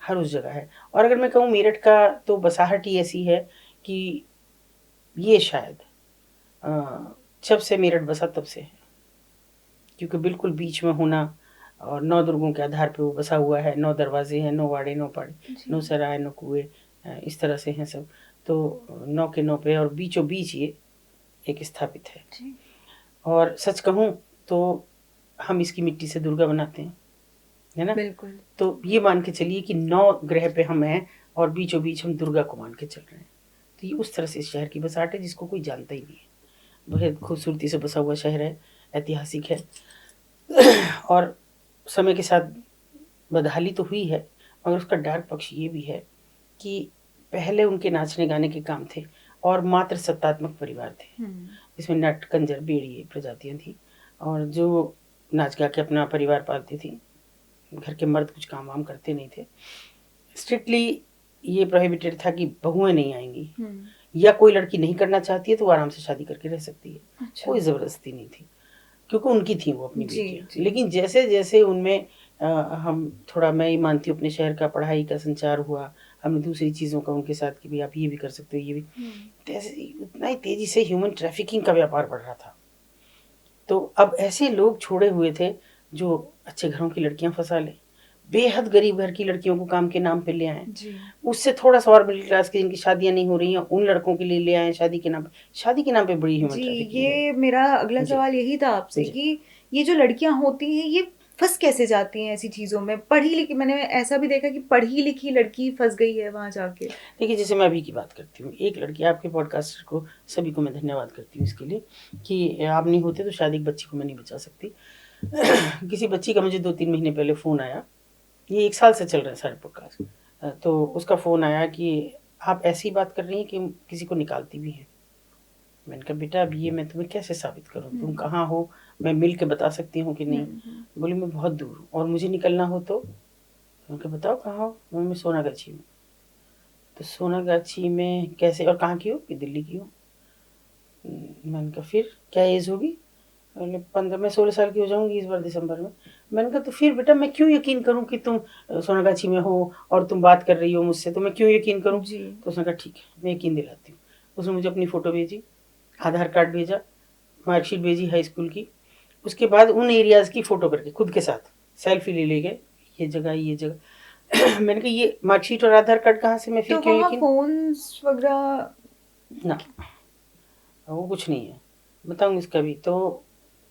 हर उस जगह है। और अगर मैं कहूँ मेरठ का तो बसाहट ही ऐसी है कि ये शायद जब से मेरठ बसा तब से है, क्योंकि बिल्कुल बीच में होना, और 9 दुर्गों के आधार पे वो बसा हुआ है, 9 दरवाजे हैं, 9 वाड़े, 9 पाड़े, 9 सराय, 9 कुएं, इस तरह से हैं सब। तो 9 के 9 पे और बीचों बीच ये एक स्थापित है। और सच कहूँ तो हम इसकी मिट्टी से दुर्गा बनाते हैं, है ना। बिल्कुल। तो ये मान के चलिए कि 9 ग्रह पे हम हैं और बीचों बीच हम दुर्गा को मान के चल रहे हैं। तो ये उस तरह से इस शहर की बसाहट है जिसको कोई जानता ही नहीं है। बेहद खूबसूरती से बसा हुआ शहर है, ऐतिहासिक है और समय के साथ बदहाली तो हुई है, मगर उसका डार्क पक्ष ये भी है कि पहले उनके नाचने गाने के काम थे और मात्र सत्तात्मक परिवार थे, इसमें नट, कंजर, बेड़िए प्रजातियां थी और जो नाच गा के अपना परिवार पालती थी। घर के मर्द कुछ काम वाम करते नहीं थे। स्ट्रिक्टली ये प्रोहिबिटेड था कि बहुएं नहीं आएंगी, या कोई लड़की नहीं करना चाहती है तो वो आराम से शादी करके रह सकती है। अच्छा। कोई ज़बरदस्ती नहीं थी क्योंकि उनकी थी वो अपनी जी, बेटियां। जी। लेकिन जैसे जैसे उनमें हम थोड़ा, मैं ये मानती हूँ, अपने शहर का पढ़ाई का संचार हुआ, हमने दूसरी चीज़ों का उनके साथ कि भाई आप ये भी कर सकते हो, ये भी, तैसे उतना ही तेज़ी से ह्यूमन ट्रैफिकिंग का व्यापार बढ़ रहा था। तो अब ऐसे लोग छोड़े हुए थे जो अच्छे घरों की लड़कियां फंसा ले, बेहद गरीब घर की लड़कियों को काम के नाम पे ले आए, जी। उससे थोड़ा सा और मिडिल क्लास की जिनकी शादियां नहीं हो रही हैं उन लड़कों के लिए ले आए शादी के नाम पे। शादी के नाम पे बड़ी ह्यूमन जी, ट्रैफिकिंग है। ये मेरा अगला जी सवाल यही था आपसे जी। कि ये जो लड़कियां होती हैं ये फंस कैसे जाती हैं ऐसी चीजों में? पढ़ी लिखी, मैंने ऐसा भी देखा कि पढ़ी लिखी लड़की फंस गई है वहां जाके। देखिए, जैसे मैं अभी की बात करती हूँ, एक लड़की, आपके पॉडकास्टर को सभी को मैं धन्यवाद करती हूँ इसके लिए कि आप नहीं होते तो शायद एक बच्ची को मैं नहीं बचा सकती। किसी बच्ची का मुझे 2-3 महीने पहले फ़ोन आया, ये 1 साल से चल रहे हैं सारे पॉडकास्ट। तो उसका फ़ोन आया कि आप ऐसी बात कर रही हैं कि किसी को निकालती भी हैं। मैंने कहा बेटा अब ये मैं तुम्हें कैसे साबित करूँ, तुम कहाँ हो, मैं मिल के बता सकती हूँ कि नहीं। बोली मैं बहुत दूर हूँ और मुझे निकलना हो तो। मैंने कहा बताओ कहाँ हो। मैं सोनागाछी में। तो सोनागाछी में कैसे और कहाँ की हो? कि दिल्ली की हूँ। मैंने कहा फिर क्या एज होगी? बोले 15, मैं 16 साल की हो जाऊंगी इस बार दिसंबर में। मैंने कहा तो फिर बेटा मैं क्यों यकीन करूं कि तुम सोनागाछी में हो और तुम बात कर रही हो मुझसे, तो मैं क्यों यकीन करूं। जी। तो उसने कहा ठीक है मैं यकीन दिलाती हूँ। उसने मुझे अपनी फ़ोटो भेजी, आधार कार्ड भेजा, मार्कशीट भेजी हाई स्कूल की। उसके बाद उन एरियाज़ की फ़ोटो करके खुद के साथ सेल्फी ले गए, ये जगह ये जगह। मैंने कहा ये मार्कशीट और आधार कार्ड कहाँ से, मैं फिर तो क्यों वहाँ यकीन। फोन्स वगैरह? ना, वो कुछ नहीं है, बताऊंगी इसका भी। तो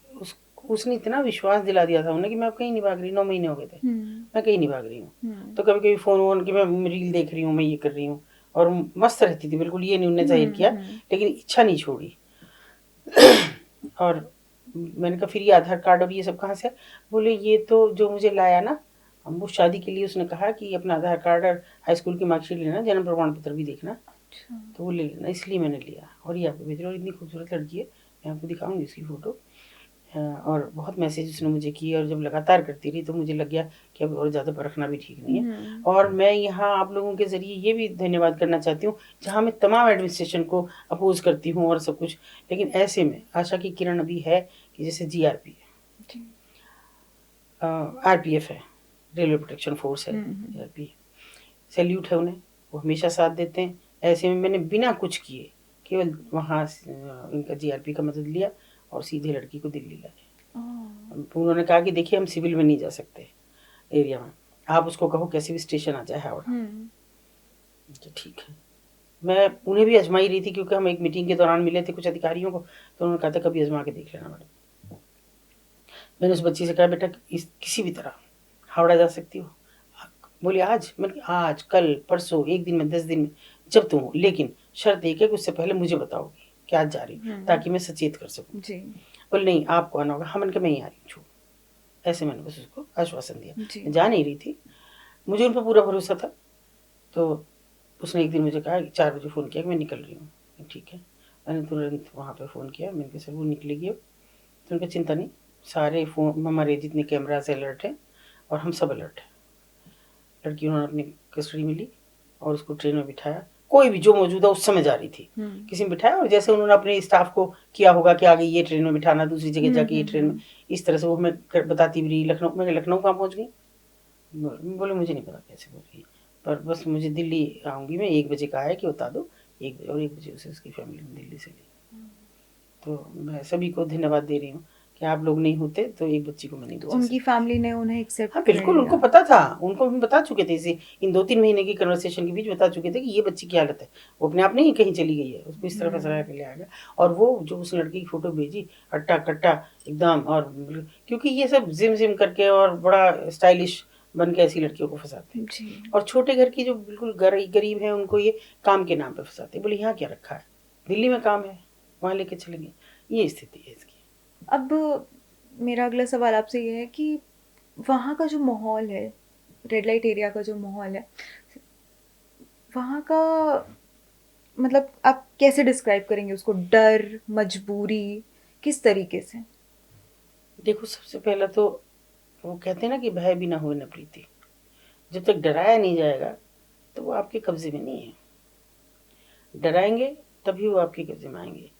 उस उसने इतना विश्वास दिला दिया था उन्हें कि मैं अब कहीं नहीं भाग रही। 9 महीने हो गए थे, मैं कहीं नहीं भाग रही हूँ। तो कभी कभी फ़ोन वोन कि मैं रील देख रही हूँ, मैं ये कर रही हूँ, और मस्त रहती थी बिल्कुल, ये नहीं उन्होंने जाहिर किया, लेकिन इच्छा नहीं छोड़ी। और मैंने कहा फिर ये आधार कार्ड और ये सब कहाँ से? बोले ये तो जो मुझे लाया ना, हम वो शादी के लिए उसने कहा कि अपना आधार कार्ड और हाई स्कूल की मार्कशीट लेना, जन्म प्रमाण पत्र भी देखना। अच्छा। तो वो ले लेना, इसलिए मैंने लिया और ये आपको भेज रही हूँ। और इतनी खूबसूरत लड़की है, मैं आपको दिखाऊंगी इसकी फ़ोटो। और बहुत मैसेज उसने मुझे किए और जब लगातार करती रही तो मुझे लग गया कि अब और ज़्यादा परखना भी ठीक नहीं है। और मैं यहाँ आप लोगों के ज़रिए ये भी धन्यवाद करना चाहती हूँ, जहाँ मैं तमाम एडमिनिस्ट्रेशन को अपोज करती हूँ और सब कुछ, लेकिन ऐसे में आशा की किरण अभी है कि जैसे GRP है, RPF है, रेलवे प्रोटेक्शन फोर्स है, RP, सैल्यूट है उन्हें, वो हमेशा साथ देते हैं। ऐसे में मैंने बिना कुछ किए केवल वहाँ इनका GRP का मदद लिया और सीधे लड़की को दिल्ली लाए। उन्होंने कहा कि देखिए हम सिविल में नहीं जा सकते एरिया में, आप उसको कहो कैसे भी स्टेशन आ जाए हावड़ा। तो ठीक है, मैं उन्हें भी आजमाई रही थी क्योंकि हम एक मीटिंग के दौरान मिले थे कुछ अधिकारियों को, तो उन्होंने कहा था कभी आजमा के देख लेना मैडम। मैंने उस बच्ची से कहा बेटा किसी भी तरह हावड़ा जा सकती हो? बोली आज? मैंने आज, कल, परसों, 1 दिन में, 10 दिन में, जब तुम हो, लेकिन शर्त एक है कि उससे पहले मुझे बताओगी कि आज जा रही हूँ, ताकि मैं सचेत कर सकूँ। बोले नहीं आपको आना होगा। हाँ, मैंने कहा मैं ही आ रही हूँ, छोड़। ऐसे मैंने बस उसको आश्वासन दिया। मैं जा नहीं रही थी, मुझे उन पर पूरा भरोसा था। तो उसने एक दिन मुझे कहा कि 4 बजे फ़ोन किया कि मैं निकल रही हूँ। ठीक है, मैंने तुरंत वहाँ पर फ़ोन किया, मैंने कहा सर वो निकलेगी अब। तो उनका चिंता नहीं, सारे फ़ोन हमारे जितने कैमराज अलर्ट हैं और हम सब अलर्ट हैं। लड़की उन्होंने अपनी कस्टडी में ली और उसको ट्रेन में बिठाया। कोई भी जो मौजूदा उस समय जा रही थी किसी ने बिठाया, और जैसे उन्होंने अपने स्टाफ को किया होगा कि आगे ये ट्रेन में बिठाना, दूसरी जगह जाके ये ट्रेन में, इस तरह से वो हमें बताती भी रही। लखनऊ, मैं लखनऊ कहाँ पहुँच गई? बोले मुझे नहीं पता कैसे पहुँच गई, पर बस मुझे दिल्ली आऊँगी मैं, 1 बजे का है कि बता दो। 1 बजे, और 1 बजे उसे उसकी फैमिली ने दिल्ली से ली। तो मैं सभी को धन्यवाद दे रही हूँ कि आप लोग नहीं होते तो एक बच्ची को मैं नहीं बचा सकती। उनकी फैमिली ने उन्हें एक्सेप्ट हाँ बिल्कुल, उनको पता था, उनको हम बता चुके थे, इसे इन 2-3 महीने की कन्वर्सेशन के बीच बता चुके थे कि ये बच्ची की हालत है, वो अपने आप नहीं कहीं चली गई है, उसको इस तरह फंसाया के ले आ गया। और वो जो उस लड़की की फ़ोटो भेजी, हट्टा-कट्टा एकदम, और क्योंकि ये सब जिम करके और बड़ा स्टाइलिश बन के ऐसी लड़कियों को फंसाते हैं। जी। और छोटे घर की जो बिल्कुल गरीब हैं उनको ये काम के नाम पे फंसाते हैं। बोले यहाँ क्या रखा है, दिल्ली में काम है, वहाँ लेके चलेंगे। ये स्थिति है इसकी। अब मेरा अगला सवाल आपसे ये है कि वहाँ का जो माहौल है, रेड लाइट एरिया का जो माहौल है, वहाँ का मतलब आप कैसे डिस्क्राइब करेंगे उसको? डर, मजबूरी, किस तरीके से? देखो, सबसे पहला तो वो कहते हैं ना कि भय भी ना हो न प्रीति। जब तक डराया नहीं जाएगा तो वो आपके कब्जे में नहीं है। डराएंगे तभी वो आपके कब्जे में आएंगे।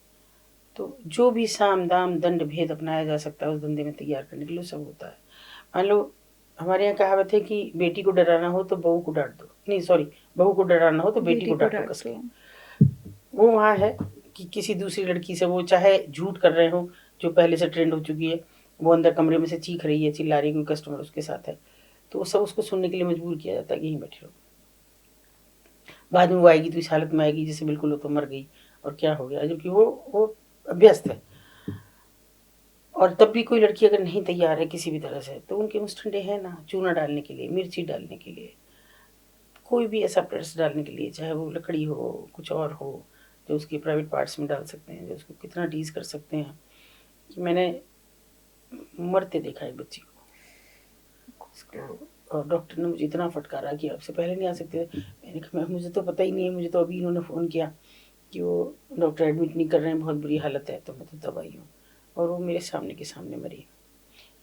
तो जो भी साम दाम दंड भेद अपनाया जा सकता है उस धंधे में तैयार करने के लिए सब होता है। मान लो हमारे यहाँ कहावत है कि बेटी को डराना हो तो बहू को डांट दो, नहीं सॉरी, बहू को डराना हो तो बेटी को डांटो डांट कस के। दो। वो वहाँ है कि किसी दूसरी लड़की से वो चाहे झूठ कर रहे हो जो पहले से ट्रेंड हो चुकी है, वो अंदर कमरे में से चीख रही है, चिल्ला रही है, कोई कस्टमर उसके साथ है, तो वो सब उसको सुनने के लिए मजबूर किया जाता है कि यहीं बैठे रहो। बाद में वो आएगी तो इस हालत में आएगी जैसे बिल्कुल वो तो मर गई और क्या हो गया, जबकि वो अभ्यस्त है। और तब भी कोई लड़की अगर नहीं तैयार है किसी भी तरह से तो उनके मुस्टंडे हैं ना, चूना डालने के लिए, मिर्ची डालने के लिए, कोई भी ऐसा प्रेस डालने के लिए, चाहे वो लकड़ी हो कुछ और हो जो उसके प्राइवेट पार्ट्स में डाल सकते हैं, जो उसको कितना टीज कर सकते हैं। कि मैंने मरते देखा एक बच्ची को उसको, और डॉक्टर ने मुझे इतना फटकारा कि आपसे पहले नहीं आ सकते। मैंने कहा मैम मुझे तो पता ही नहीं है, मुझे तो अभी इन्होंने फ़ोन किया कि वो डॉक्टर एडमिट नहीं कर रहे हैं, बहुत बुरी हालत है, तो मैं तो दवाई हूँ। और वो मेरे सामने के सामने मरी,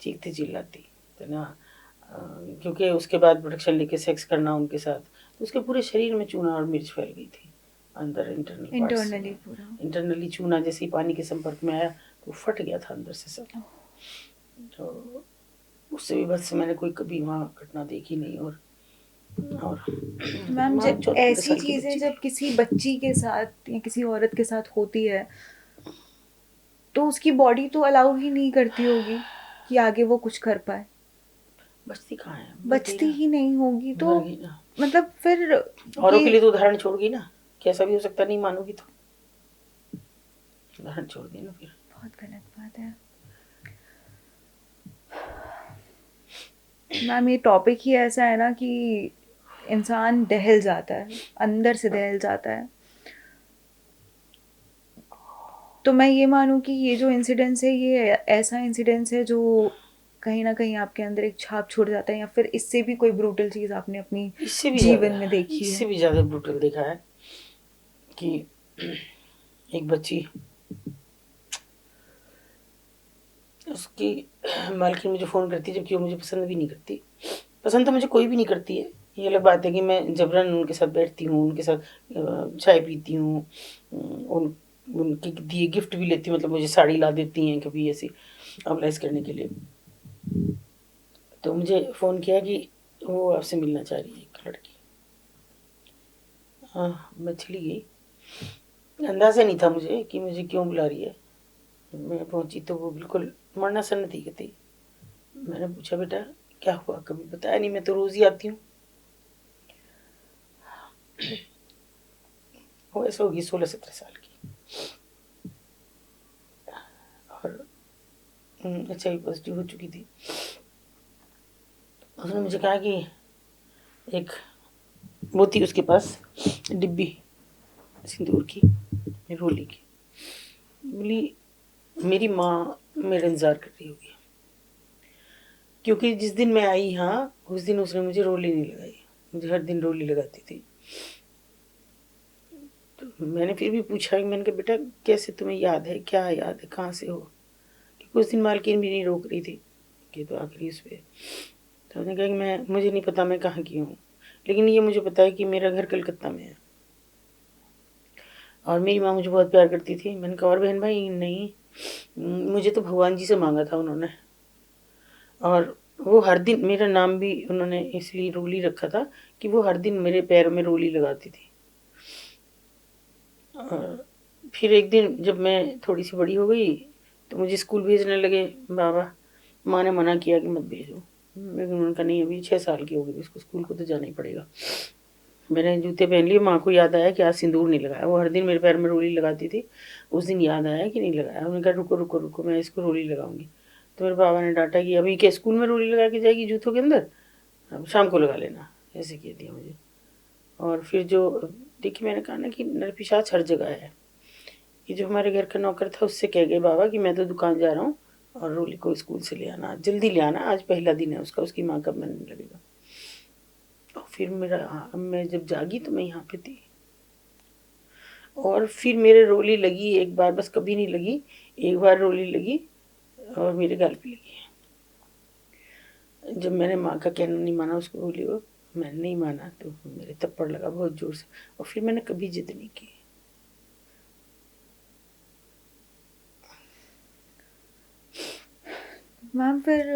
चीखती चिल्लाती तो ना। क्योंकि उसके बाद प्रोटेक्शन लेके सेक्स करना उनके साथ, तो उसके पूरे शरीर में चूना और मिर्च फैल गई थी अंदर इंटरनल पार्ट्स इंटरनली में। पूरा। इंटरनली चूना जैसे ही पानी के संपर्क में आया तो फट गया था अंदर से सब। तो उससे भी बस मैंने कोई कभी वहाँ घटना देखी नहीं। और तो मैम, मान जब 14-15 ऐसी साल की चीज़ें बच्ची जब थी। किसी बच्ची के साथ या किसी औरत के साथ होती है तो उसकी बॉडी तो अलाउ ही नहीं करती होगी कि आगे वो कुछ कर पाए। बचती कहाँ है, मर गई बचती ना। ही नहीं होगी तो मर गई ना। मतलब फिर औरों ये के लिए तो उदाहरण छोड़ गई ना, कैसा भी हो सकता, नहीं मानोगी तो उदाहरण छोड़ दी ना फिर। बहुत गलत बात है मैम। ये टॉपिक ही ऐसा है ना कि इंसान दहल जाता है, अंदर से दहल जाता है। तो मैं ये मानूँ कि ये जो इंसिडेंस है ये ऐसा इंसिडेंस है जो कहीं ना कहीं आपके अंदर एक छाप छोड़ जाता है, या फिर इससे भी कोई ब्रूटल चीज़ आपने अपनी इससे भी जीवन ज़्यादा, में देखी इससे है? भी ज़्यादा ब्रूटल देखा है कि एक बच्ची, उसकी मालकिन मुझे फ़ोन करती जबकि वो मुझे पसंद भी नहीं करती। पसंद तो मुझे कोई भी नहीं करती है, ये अलग बात है कि मैं जबरन उनके साथ बैठती हूँ, उनके साथ चाय पीती हूँ, उन उनके दिए गिफ्ट भी लेती हूँ, मतलब मुझे साड़ी ला देती हैं कभी ऐसी ऑर्गेनाइज करने के लिए। तो मुझे फ़ोन किया कि वो आपसे मिलना चाह रही है एक लड़की। हाँ, मैं चली गई। अंदाज़ा नहीं था मुझे कि मुझे क्यों बुला रही है। मैं पहुंची तो वो बिल्कुल मरना सन्नती की थी। मैंने पूछा बेटा क्या हुआ, कभी बताया नहीं, मैं तो रोज़ ही आती हूँ। वो ऐसे होगी 16-17 साल की, और HIV पॉजिटिव हो चुकी थी। उसने मुझे कहा कि एक वो थी उसके पास डिब्बी सिंदूर की, रोली की। बोली मेरी माँ मेरा इंतज़ार कर रही होगी, क्योंकि जिस दिन मैं आई यहाँ उस दिन उसने मुझे रोली नहीं लगाई, मुझे हर दिन रोली लगाती थी। तो मैंने फिर भी पूछा, मैंने कहा बेटा कैसे तुम्हें याद है, क्या याद है, कहाँ से हो? क्योंकि उस दिन मालकिन भी नहीं रोक रही थी कि तो आखिरी उस पर। तो उसने कहा कि मैं मुझे नहीं पता मैं कहाँ की हूँ, लेकिन ये मुझे पता है कि मेरा घर कलकत्ता में है और मेरी माँ मुझे बहुत प्यार करती थी। मैंने कहा और बहन भाई? नहीं, मुझे तो भगवान जी से मांगा था उन्होंने, और वो हर दिन मेरा नाम भी उन्होंने इसलिए रोली रखा था कि वो हर दिन मेरे पैर में रोली लगाती थी। और फिर एक दिन जब मैं थोड़ी सी बड़ी हो गई तो मुझे स्कूल भेजने लगे बाबा। माँ ने मना किया कि मत भेजो, लेकिन उन्होंने कहा नहीं अभी 6 साल की हो गई, इसको स्कूल को तो जाना ही पड़ेगा। मैंने जूते पहन लिए, माँ को याद आया कि आज सिंदूर नहीं लगाया, वो हर दिन मेरे पैर में रोली लगाती थी, उस दिन याद आया कि नहीं लगाया। उन्होंने कहा रुको रुको रुको मैं इसको रोली लगाऊंगी। तो मेरे बाबा ने डांटा कि अभी क्या स्कूल में रोली लगा के जाएगी जूतों के अंदर? अब शाम को लगा लेना, ऐसे कह दिया मुझे। और फिर जो देखिए मैंने कहा ना कि नरपिशाच हर जगह है, कि जो हमारे घर का नौकर था उससे कह गए बाबा कि मैं तो दुकान जा रहा हूँ और रोली को स्कूल से ले आना, जल्दी ले आना, आज पहला दिन है उसका, उसकी माँ का मन नहीं लगेगा। और फिर मैं जब जागी तो मैं यहाँ पे थी। और फिर मेरे रोली लगी एक बार, बस कभी नहीं लगी, एक बार रोली लगी और मेरे गाल पे लगी। जब मैंने माँ का कहना नहीं माना, उसको रोली को मैंने नहीं माना, तो मेरे थप्पड़ लगा बहुत जोर से। और फिर मैंने कभी जिद नहीं की। मैम फिर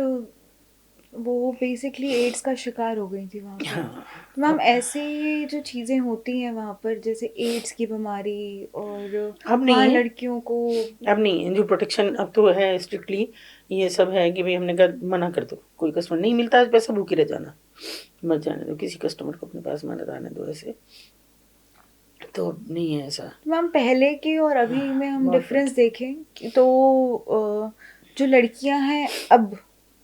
वो बेसिकली एड्स का शिकार हो गई थी वहाँ पर। हाँ, तो मैम ऐसे जो चीज़ें होती हैं वहाँ पर, जैसे एड्स की बीमारी, और अब नहीं वहाँ है, लड़कियों को अब नहीं है जो प्रोटेक्शन, अब तो है स्ट्रिक्टली ये सब है कि भाई हमने कहा मना कर दो, कोई कस्टमर नहीं मिलता है पैसा भूखे रह जाना, मत जाने दो किसी कस्टमर को अपने पास, मत आने दो, ऐसे तो नहीं है ऐसा। तो मैम पहले के और अभी में हम बहुत डिफरेंस देखें तो जो लड़कियां हैं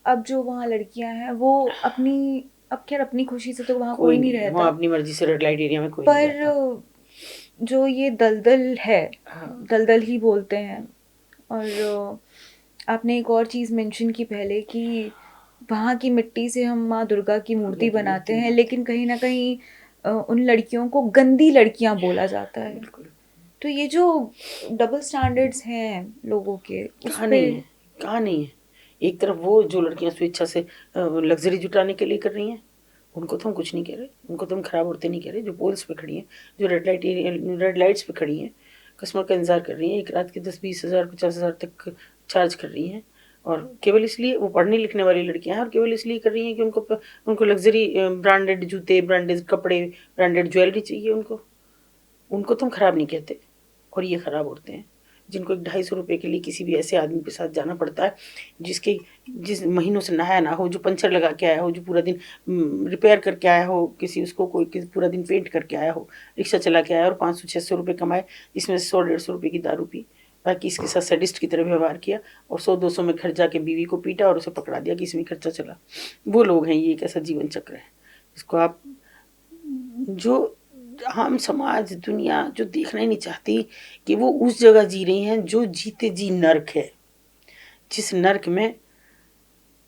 अब जो वहाँ लड़कियां हैं वो अपनी, अब खैर अपनी खुशी से तो वहाँ कोई नहीं वहाँ रहता, अपनी मर्जी से रेड लाइट एरिया में कोई नहीं जाता। पर जो ये दलदल है, हाँ, दलदल ही बोलते हैं। और आपने एक और चीज़ मेंशन की पहले कि वहाँ की मिट्टी से हम माँ दुर्गा की मूर्ति बनाते हैं, लेकिन कहीं ना कहीं उन लड़कियों को गंदी लड़कियाँ बोला जाता है। बिल्कुल। तो ये जो डबल स्टैंडर्ड्स हैं लोगों के, उस कहाँ पे नहीं है, कहाँ नहीं है। एक तरफ वो जो लड़कियां स्वेच्छा से लग्जरी जुटाने के लिए कर रही हैं, उनको तो हम कुछ नहीं कह रहे, उनको तो हम खराब औरतें नहीं कह रहे। जो पोल्स पे खड़ी हैं, जो रेड लाइट्स पे खड़ी हैं, कस्टमर का इंतजार कर रही हैं, एक रात के 10-20 हज़ार 50 हज़ार तक चार्ज कर रही हैं, और केवल इसलिए वो पढ़ने लिखने वाली लड़कियां हैं, और केवल इसलिए कर रही हैं कि उनको लग्जरी ब्रांडेड जूते, ब्रांडेड कपड़े, ब्रांडेड ज्वेलरी चाहिए उनको। उनको तो हम खराब नहीं कहते, और ये खराब औरतें हैं जिनको 250 रुपये के लिए किसी भी ऐसे आदमी के साथ जाना पड़ता है जिस महीनों से नहाया ना हो, जो पंचर लगा के आया हो, जो पूरा दिन रिपेयर करके आया हो, कोई पूरा दिन पेंट करके आया हो, रिक्शा चला के आया और 500-600 रुपये कमाए, जिसमें से 100-150 रुपये की दारू पी, बाकी इसके साथ सैडिस्ट की तरह व्यवहार किया, और 100-200 में घर जाके बीवी को पीटा और उसे पकड़ा दिया कि इसमें खर्चा चला। वो लोग हैं, ये एक ऐसा जीवन चक्र है जिसको आप, जो हम समाज दुनिया जो देखना ही नहीं चाहती, कि वो उस जगह जी रही हैं जो जीते जी नर्क है, जिस नर्क में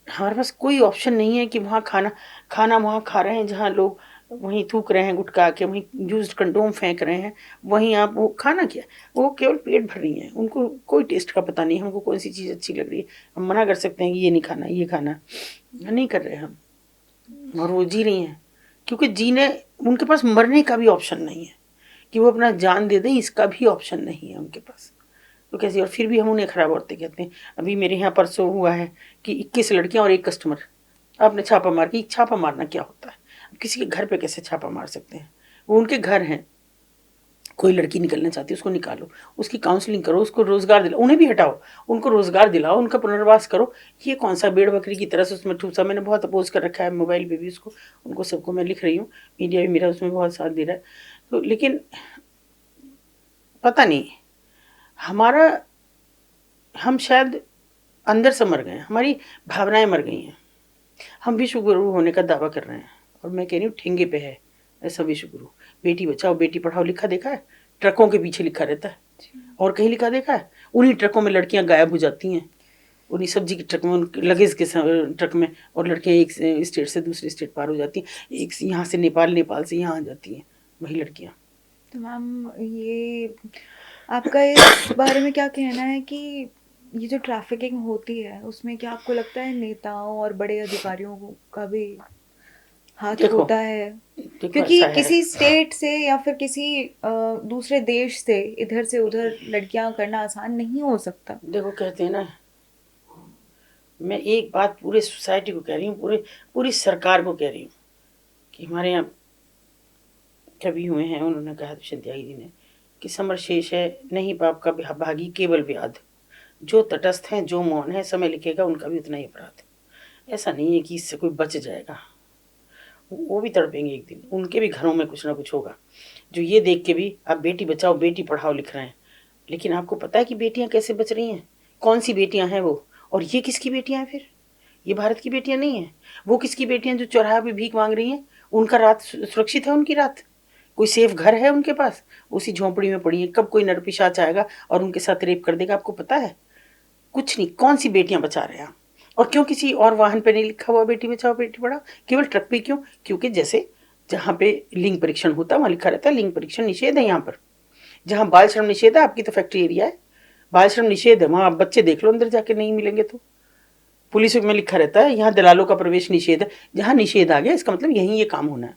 हमारे पास कोई ऑप्शन नहीं है कि वहाँ खाना वहाँ खा रहे हैं जहाँ लोग वहीं थूक रहे हैं गुटखा के, वहीं यूज्ड कंडोम फेंक रहे हैं, वहीं आप वो खाना क्या, वो केवल पेट भर रही हैं, उनको कोई टेस्ट का पता नहीं है, हमको कौन सी चीज़ अच्छी लग रही है, हम मना कर सकते हैं कि ये नहीं खाना, ये खाना नहीं कर रहे हम, और वो जी रही हैं, क्योंकि जीने, उनके पास मरने का भी ऑप्शन नहीं है कि वो अपना जान दे दें, इसका भी ऑप्शन नहीं है उनके पास, तो कैसे, और फिर भी हम उन्हें खराब औरतें कहते हैं। अभी मेरे यहाँ परसों हुआ है कि 21 लड़कियां और एक कस्टमर, आपने छापा मार के, छापा मारना क्या होता है, अब किसी के घर पे कैसे छापा मार सकते हैं, वो उनके घर हैं, कोई लड़की निकलना चाहती है उसको निकालो, उसकी काउंसलिंग करो, उसको रोजगार दिलाओ, उन्हें भी हटाओ, उनको रोजगार दिलाओ, उनका पुनर्वास करो, ये कौन सा भेड़ बकरी की तरह से उसमें ठूसा, मैंने बहुत अपोज कर रखा है मोबाइल पे भी उसको, उनको सबको मैं लिख रही हूँ, मीडिया भी मेरा उसमें बहुत साथ दे रहा है, तो लेकिन पता नहीं हमारा, हम शायद अंदर से मर गए हैं, हमारी भावनाएं मर गई हैं, हम विश्व गुरु होने का दावा कर रहे हैं, और मैं कह रही हूँ ठेंगे पे है ऐसा विश्व गुरु। बेटी बचाओ बेटी पढ़ाओ लिखा देखा है, ट्रकों के पीछे लिखा रहता है, और कहीं लिखा देखा है, उन्हीं ट्रकों में लड़कियां गायब हो जाती हैं, उन्हीं सब्जी के ट्रक में, लगेज के ट्रक में, और लड़कियां एक स्टेट से दूसरे स्टेट पार हो जाती हैं, एक यहाँ से नेपाल, नेपाल से यहाँ आ जाती हैं वही लड़कियां। तो मैम ये आपका इस बारे में क्या कहना है कि ये जो ट्रैफिकिंग होती है उसमें क्या आपको लगता है नेताओं और बड़े अधिकारियों का भी हाथ देखो होता है? देखो क्योंकि ऐसा है, किसी स्टेट से या फिर किसी दूसरे देश से इधर से उधर लड़कियां करना आसान नहीं हो सकता। देखो कहते हैं ना, मैं एक बात पूरे सोसाइटी को कह रही हूँ, पूरी सरकार को कह रही हूँ, कि हमारे यहाँ कवि हुए हैं, उन्होंने कहा दुष्यंत त्यागी जी ने कि समर शेष है नहीं पाप का भागी केवल व्याध, जो तटस्थ हैं जो मौन है समय लिखेगा उनका भी उतना ही अपराध। ऐसा नहीं है कि इससे कोई बच जाएगा, वो भी तड़पेंगे एक दिन, उनके भी घरों में कुछ ना कुछ होगा, जो ये देख के भी आप बेटी बचाओ बेटी पढ़ाओ लिख रहे हैं, लेकिन आपको पता है कि बेटियां कैसे बच रही हैं, कौन सी बेटियां हैं वो, और ये किसकी बेटियां हैं फिर, ये भारत की बेटियां नहीं हैं। वो किसकी बेटियां जो चौराहा पे भीख मांग रही हैं? उनका रात सुरक्षित है? उनकी रात कोई सेफ घर है उनके पास? उसी झोंपड़ी में पड़ी है। कब कोई नरपिशाच आएगा और उनके साथ रेप कर देगा, आपको पता है? कुछ नहीं। कौन सी बेटियां बचा रहे हैं आप? और क्यों किसी और वाहन पे नहीं लिखा हुआ बेटी बचाओ बेटी पढ़ाओ, केवल ट्रक पे क्यों? क्योंकि जैसे जहाँ पे लिंग परीक्षण होता है वहां लिखा रहता है लिंग परीक्षण निषेध है। यहाँ पर जहाँ बाल श्रम निषेध है, आपकी तो फैक्ट्री एरिया है, बाल श्रम निषेध है, वहां आप बच्चे देख लो अंदर जाके नहीं मिलेंगे तो। पुलिस में लिखा रहता है यहाँ दलालों का प्रवेश निषेध है। जहाँ निषेध आ गया इसका मतलब यहीं ये काम होना है।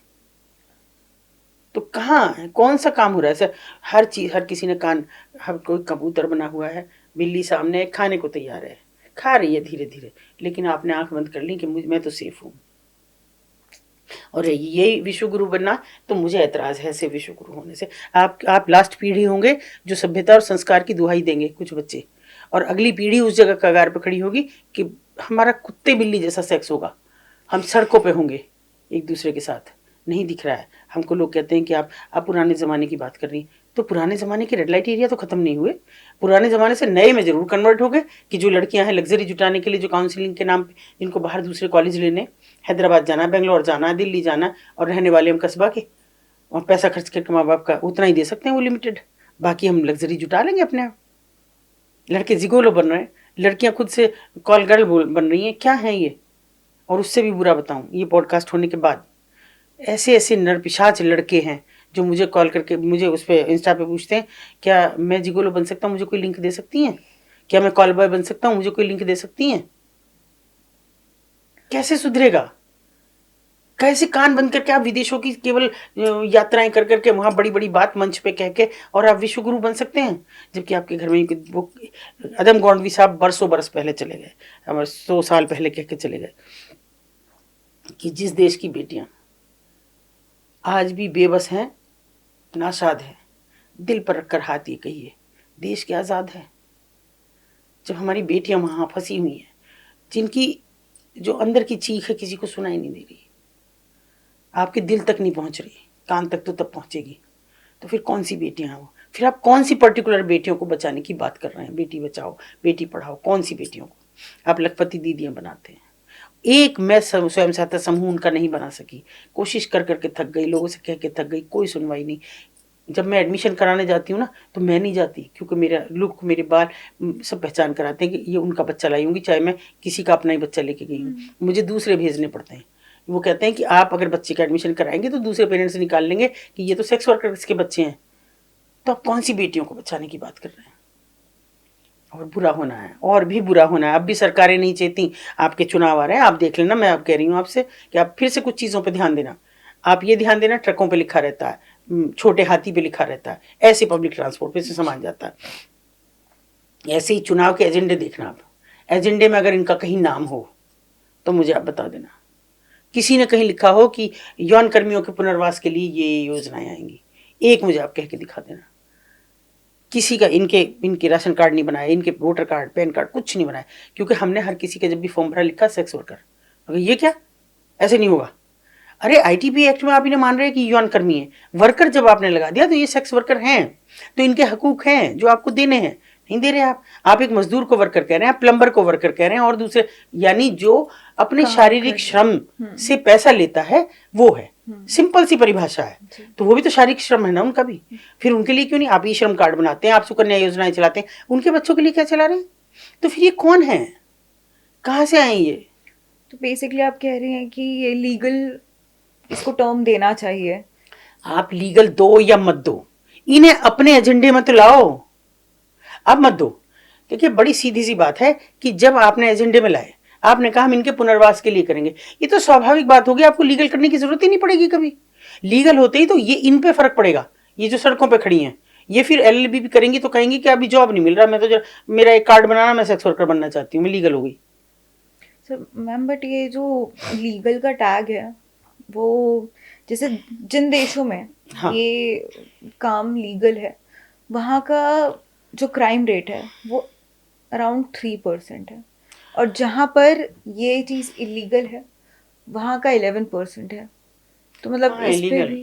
तो कहाँ है? कौन सा काम हो रहा है सर? हर चीज, हर किसी ने कान, हर कोई कबूतर बना हुआ है, बिल्ली सामने है, खाने को तैयार है, खा रही है धीरे धीरे, लेकिन आपने आंख बंद कर ली कि मैं तो सेफ हूं। और यही विश्व गुरु बनना, तो मुझे ऐतराज है ऐसे विश्व गुरु होने से। आप लास्ट पीढ़ी होंगे जो सभ्यता और संस्कार की दुहाई देंगे कुछ बच्चे, और अगली पीढ़ी उस जगह कगार पर खड़ी होगी कि हमारा कुत्ते बिल्ली जैसा सेक्स होगा, हम सड़कों पे होंगे एक दूसरे के साथ। नहीं दिख रहा है हमको। लोग कहते हैं कि आप पुराने ज़माने की बात कर रही हैं, तो पुराने ज़माने के रेड लाइट एरिया तो ख़त्म नहीं हुए। पुराने ज़माने से नए में ज़रूर कन्वर्ट हो गए कि जो लड़कियां हैं लग्जरी जुटाने के लिए, जो काउंसलिंग के नाम पे जिनको बाहर दूसरे कॉलेज लेने, हैदराबाद जाना है, बेंगलोर जाना है, दिल्ली जाना है, और रहने वाले हम कस्बा के, और पैसा खर्च करके माँ बाप का उतना ही दे सकते हैं, वो लिमिटेड। बाकी हम लग्जरी जुटा लेंगे अपने आप। लड़के जिगोलो बन रहे हैं, लड़कियां खुद से कॉल गर्ल बन रही हैं। क्या है ये? और उससे भी बुरा बताऊं, ये पॉडकास्ट होने के बाद ऐसे ऐसे नरपिशाच लड़के हैं जो मुझे कॉल करके, मुझे उस पर इंस्टा पे पूछते हैं क्या मैं जिगोलो बन सकता हूँ, मुझे कोई लिंक दे सकती हैं? क्या मैं कॉल बॉय बन सकता हूँ, मुझे कोई लिंक दे सकती हैं? कैसे सुधरेगा? कैसे कान बंद करके आप विदेशों की केवल यात्राएं कर करके वहां बड़ी बड़ी बात मंच पे कह के और आप विश्व गुरु बन सकते हैं? जबकि आपके घर में वो अदम गौंडवी साहब बरसों बरस पहले चले गए, हमारे 100 साल पहले कह के चले गए कि जिस देश की बेटियां आज भी बेबस हैं, नाशाद है, दिल पर रखकर हाथ ये कहिए, देश क्या आज़ाद है? जब हमारी बेटियां वहां फंसी हुई हैं, जिनकी जो अंदर की चीख है किसी को सुनाई नहीं दे रही, आपके दिल तक नहीं पहुंच रही, कान तक तो तब पहुंचेगी। तो फिर कौन सी बेटियां हैं वो? फिर आप कौन सी पर्टिकुलर बेटियों को बचाने की बात कर रहे हैं? बेटी बचाओ बेटी पढ़ाओ, कौन सी बेटियों को? आप लखपति दीदियां बनाते हैं। एक मैं स्वयं सहायता समूह उनका नहीं बना सकी, कोशिश कर करके थक गई, लोगों से कह के थक गई, कोई सुनवाई नहीं। जब मैं एडमिशन कराने जाती हूँ ना, तो मैं नहीं जाती, क्योंकि मेरा लुक, मेरे बाल सब पहचान कराते हैं कि ये उनका बच्चा लाई होंगी, चाहे मैं किसी का अपना ही बच्चा लेके गई हूँ। मुझे दूसरे भेजने पड़ते हैं। वो कहते हैं कि आप अगर बच्चे का एडमिशन कराएंगे तो दूसरे पेरेंट्स से निकाल लेंगे कि ये तो सेक्स वर्कर्स के बच्चे हैं। तो आप कौन सी बेटियों को बचाने की बात कर रहे हैं? और बुरा होना है, और भी बुरा होना है। अब भी सरकारें नहीं चेती। आपके चुनाव आ रहे हैं, आप देख लेना। मैं आप कह रही हूँ आपसे कि आप फिर से कुछ चीज़ों पे ध्यान देना। आप ये ध्यान देना, ट्रकों पे लिखा रहता है, छोटे हाथी पे लिखा रहता है, ऐसे पब्लिक ट्रांसपोर्ट पे से सामान जाता है। ऐसे ही चुनाव के एजेंडे देखना आप। एजेंडे में अगर इनका कहीं नाम हो तो मुझे आप बता देना। किसी ने कहीं लिखा हो कि यौन कर्मियों के पुनर्वास के लिए ये योजनाएं आएंगी, एक मुझे आप कह के दिखा देना। किसी का इनके राशन कार्ड नहीं बनाए, इनके वोटर कार्ड, पैन कार्ड कुछ नहीं बनाए, क्योंकि हमने हर किसी का जब भी फॉर्म भरा लिखा सेक्स वर्कर। अगर ये क्या, ऐसे नहीं होगा। अरे आईटीबी एक्ट में आप इन्हें मान रहे हैं कि यौन कर्मी है, वर्कर जब आपने लगा दिया तो ये सेक्स वर्कर हैं, तो इनके हकूक हैं जो आपको देने हैं, नहीं दे रहे आप एक मजदूर को वर्कर कह रहे हैं, आप प्लम्बर को वर्कर कह रहे हैं, और दूसरे यानी जो अपने शारीरिक श्रम से पैसा लेता है वो है। सिंपल सी परिभाषा है। तो वो भी तो शारीरिक श्रम है ना उनका भी। फिर उनके लिए क्यों नहीं आप ई श्रम कार्ड बनाते हैं, आप सुकन्या योजनाएं चलाते हैं, उनके बच्चों के लिए क्या चला रहे हैं? तो फिर ये कौन है, कहाँ से आए ये? तो बेसिकली आप कह रहे हैं कि ये लीगल, इसको टर्म देना चाहिए। आप लीगल दो या मत दो, इन्हें अपने एजेंडे में तो लाओ। अब मत दो। देखिए बड़ी सीधी सी बात है कि जब आपने एजेंडे में लाए, आपने कहा हम इनके पुनर्वास के लिए करेंगे, ये तो स्वाभाविक बात होगी, आपको लीगल करने की जरूरत ही नहीं पड़ेगी कभी। लीगल होते ही तो ये इन पे फर्क पड़ेगा। ये जो सड़कों पे खड़ी हैं, ये फिर एलएलबी भी करेंगी तो कहेंगी कि अभी जॉब नहीं मिल रहा, मैं तो मेरा एक कार्ड बनाना, मैं सेक्स वर्कर बनना चाहती हूँ, मैं लीगल हो गई। सर मैम, बट ये जो लीगल का टैग है वो, जैसे जिन देशों में हाँ। ये काम लीगल है, वहाँ का जो क्राइम रेट है वो अराउंड 3% है, और जहाँ पर ये चीज़ इलीगल है वहाँ का 11% है। तो मतलब हाँ, इस पे illegal। भी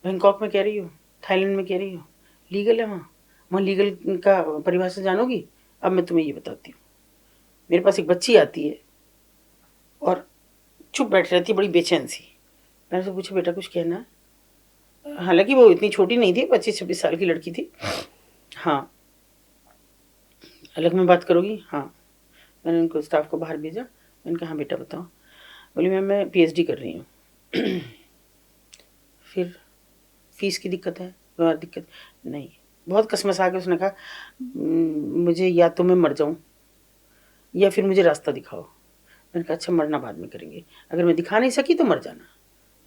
बैंकॉक में कह रही हो, थाईलैंड में कह रही हो, लीगल है वहाँ लीगल का परिभाषा जानोगी? अब मैं तुम्हें ये बताती हूँ। मेरे पास एक बच्ची आती है, और चुप बैठ रहती, बड़ी बेचैन सी। मैंने उससे पूछा बेटा कुछ कहना है? हालांकि वो इतनी छोटी नहीं थी, 25-26 साल की लड़की थी। हाँ। अलग में बात करोगी? हाँ। मैंने उनको स्टाफ को बाहर भेजा। मैंने कहा हाँ बेटा बताओ। बोली मैम मैं पीएचडी कर रही हूँ। फिर फीस की दिक्कत है? और दिक्कत नहीं। बहुत कसमसा के उसने कहा मुझे या तो मैं मर जाऊँ या फिर मुझे रास्ता दिखाओ। मैंने कहा अच्छा मरना बाद में करेंगे, अगर मैं दिखा नहीं सकी तो मर जाना।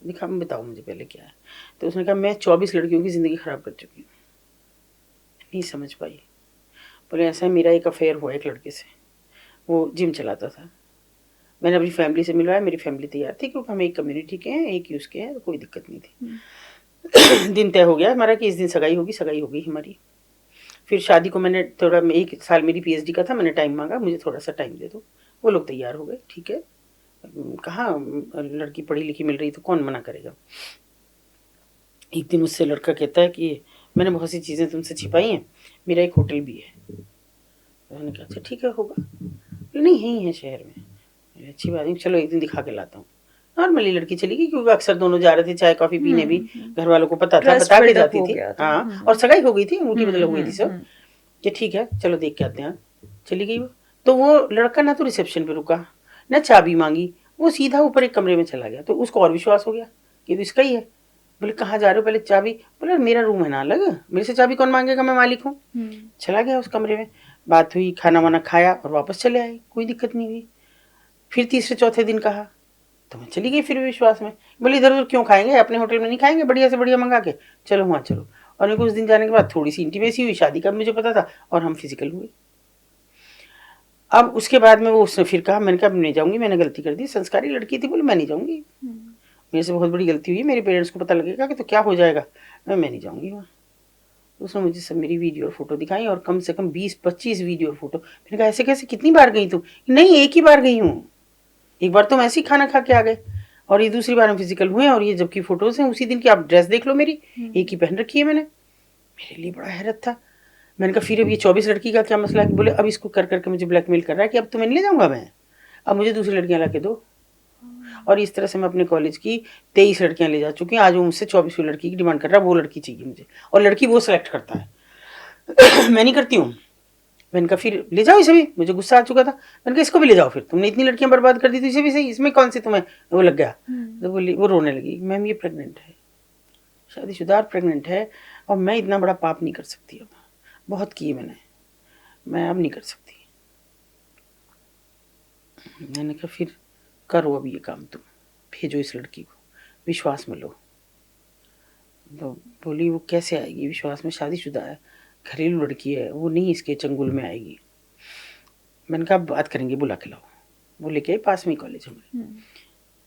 दिखा बताओ मुझे पहले क्या है। तो उसने कहा मैं 24 लड़कियों की ज़िंदगी ख़राब कर चुकी हूँ। नहीं समझ पाई। बोले ऐसा है मेरा एक अफेयर हुआ एक लड़के से, वो जिम चलाता था। मैंने अपनी फैमिली से मिलवाया, मेरी फैमिली तैयार थी क्योंकि हम एक कम्युनिटी के हैं, एक यूज़ के हैं, तो कोई दिक्कत नहीं थी। दिन तय हो गया हमारा कि इस दिन सगाई होगी। सगाई हो गई हमारी। फिर शादी को मैंने थोड़ा, 1 साल मेरी पीएचडी का था, मैंने टाइम मांगा, मुझे थोड़ा सा टाइम दे दो। वो लोग तैयार हो गए, ठीक है। कहाँ लड़की पढ़ी लिखी मिल रही तो कौन मना करेगा। एक दिन मुझसे लड़का कहता है कि मैंने बहुत सी चीज़ें तुमसे छिपाई हैं, मेरा एक होटल भी है। मैंने कहा अच्छा ठीक है होगा। नहीं यहीं है शहर में। अच्छी बात नहीं, चलो एक दिन दिखा के लाता हूँ। नॉर्मली लड़की चली गई क्योंकि अक्सर दोनों जा रहे थे चाय कॉफ़ी पीने भी। घर वालों को पता था, ट्रस्ट बता के बिल्डअप जाती हो थी। गया था। हाँ, और सगाई हो गई थी, अंगूठी बदल हो गई थी सब, कि ठीक है चलो देख के आते हैं। चली गई वो। तो वो लड़का ना तो रिसेप्शन पे रुका, ना चाबी मांगी, वो सीधा ऊपर एक कमरे में चला गया। तो उसको और विश्वास हो गया कि तो इसका ही है। बोले कहाँ जा रहे हो? पहले चाबी। बोले मेरा रूम है ना अलग, मेरे से चाबी कौन मांगेगा, मैं मालिक हूँ। चला गया उस कमरे में, बात हुई, खाना वाना खाया और वापस चले आए, कोई दिक्कत नहीं हुई। फिर तीसरे चौथे दिन कहा तो मैं चली गई फिर विश्वास में। बोले इधर उधर क्यों खाएंगे, अपने होटल में नहीं खाएंगे, बढ़िया से बढ़िया मंगा के, चलो वहाँ चलो। और कुछ दिन जाने के बाद थोड़ी सी इंटीमेसी हुई, शादी का मुझे पता था, और हम फिजिकल हुए। अब उसके बाद में वो उसने फिर कहा, मैंने कहा नहीं जाऊंगी, मैंने गलती कर दी, संस्कारी लड़की थी। बोले मैं नहीं जाऊंगी, मेरे से बहुत बड़ी गलती हुई, मेरे पेरेंट्स को पता लगेगा कि तो क्या हो जाएगा, मैं नहीं जाऊंगी वहाँ। उसने मुझे सब मेरी वीडियो और फोटो दिखाई, और कम से कम 20-25 वीडियो और फोटो। मैंने कहा ऐसे कैसे, कितनी बार गई तुम? नहीं एक ही बार गई हूँ, एक बार तुम ऐसे ही खाना खा के आ गए, और ये दूसरी बार हम फिजिकल हुए। और ये जबकि फोटोज हैं उसी दिन की, आप ड्रेस देख लो मेरी, एक ही पहन रखी है मैंने। मेरे लिए बड़ा हैरत था। मैंने कहा फिर अब ये 24 लड़की का क्या मसला है? बोले अब इसको कर करके मुझे ब्लैकमेल कर रहा है कि अब तुम्हें नहीं ले जाऊंगा मैं, अब मुझे दूसरी लड़कियां ला के दो। और इस तरह से मैं अपने कॉलेज की 23 लड़कियां ले जा चुकी हूँ। आज वो मुझसे 24वीं लड़की की डिमांड कर रहा है, वो लड़की चाहिए मुझे, और लड़की वो सेलेक्ट करता है। मैं नहीं करती हूँ। मैंने कहा फिर ले जाओ इसे भी, मुझे गुस्सा आ चुका था। मैंने कहा इसको भी ले जाओ, फिर तुमने इतनी लड़कियां बर्बाद कर दी तो इसे भी सही, इसमें कौन सी तुम्हें वो लग गया। तो बोली, वो रोने लगी, मैम ये प्रेग्नेंट है, शादीशुदा प्रेग्नेंट है, और मैं इतना बड़ा पाप नहीं कर सकती, अब बहुत किए मैंने, मैं अब नहीं कर सकती। मैंने कहा फिर करो अब ये काम, तुम भेजो इस लड़की को, विश्वास में लो। तो बोली वो कैसे आएगी विश्वास में, शादीशुदा है, घरेलू लड़की है, वो नहीं इसके चंगुल में आएगी। मैंने कहा बात करेंगे, बुला के लाओ। वो लेके आई, पास में ही कॉलेज हमारे,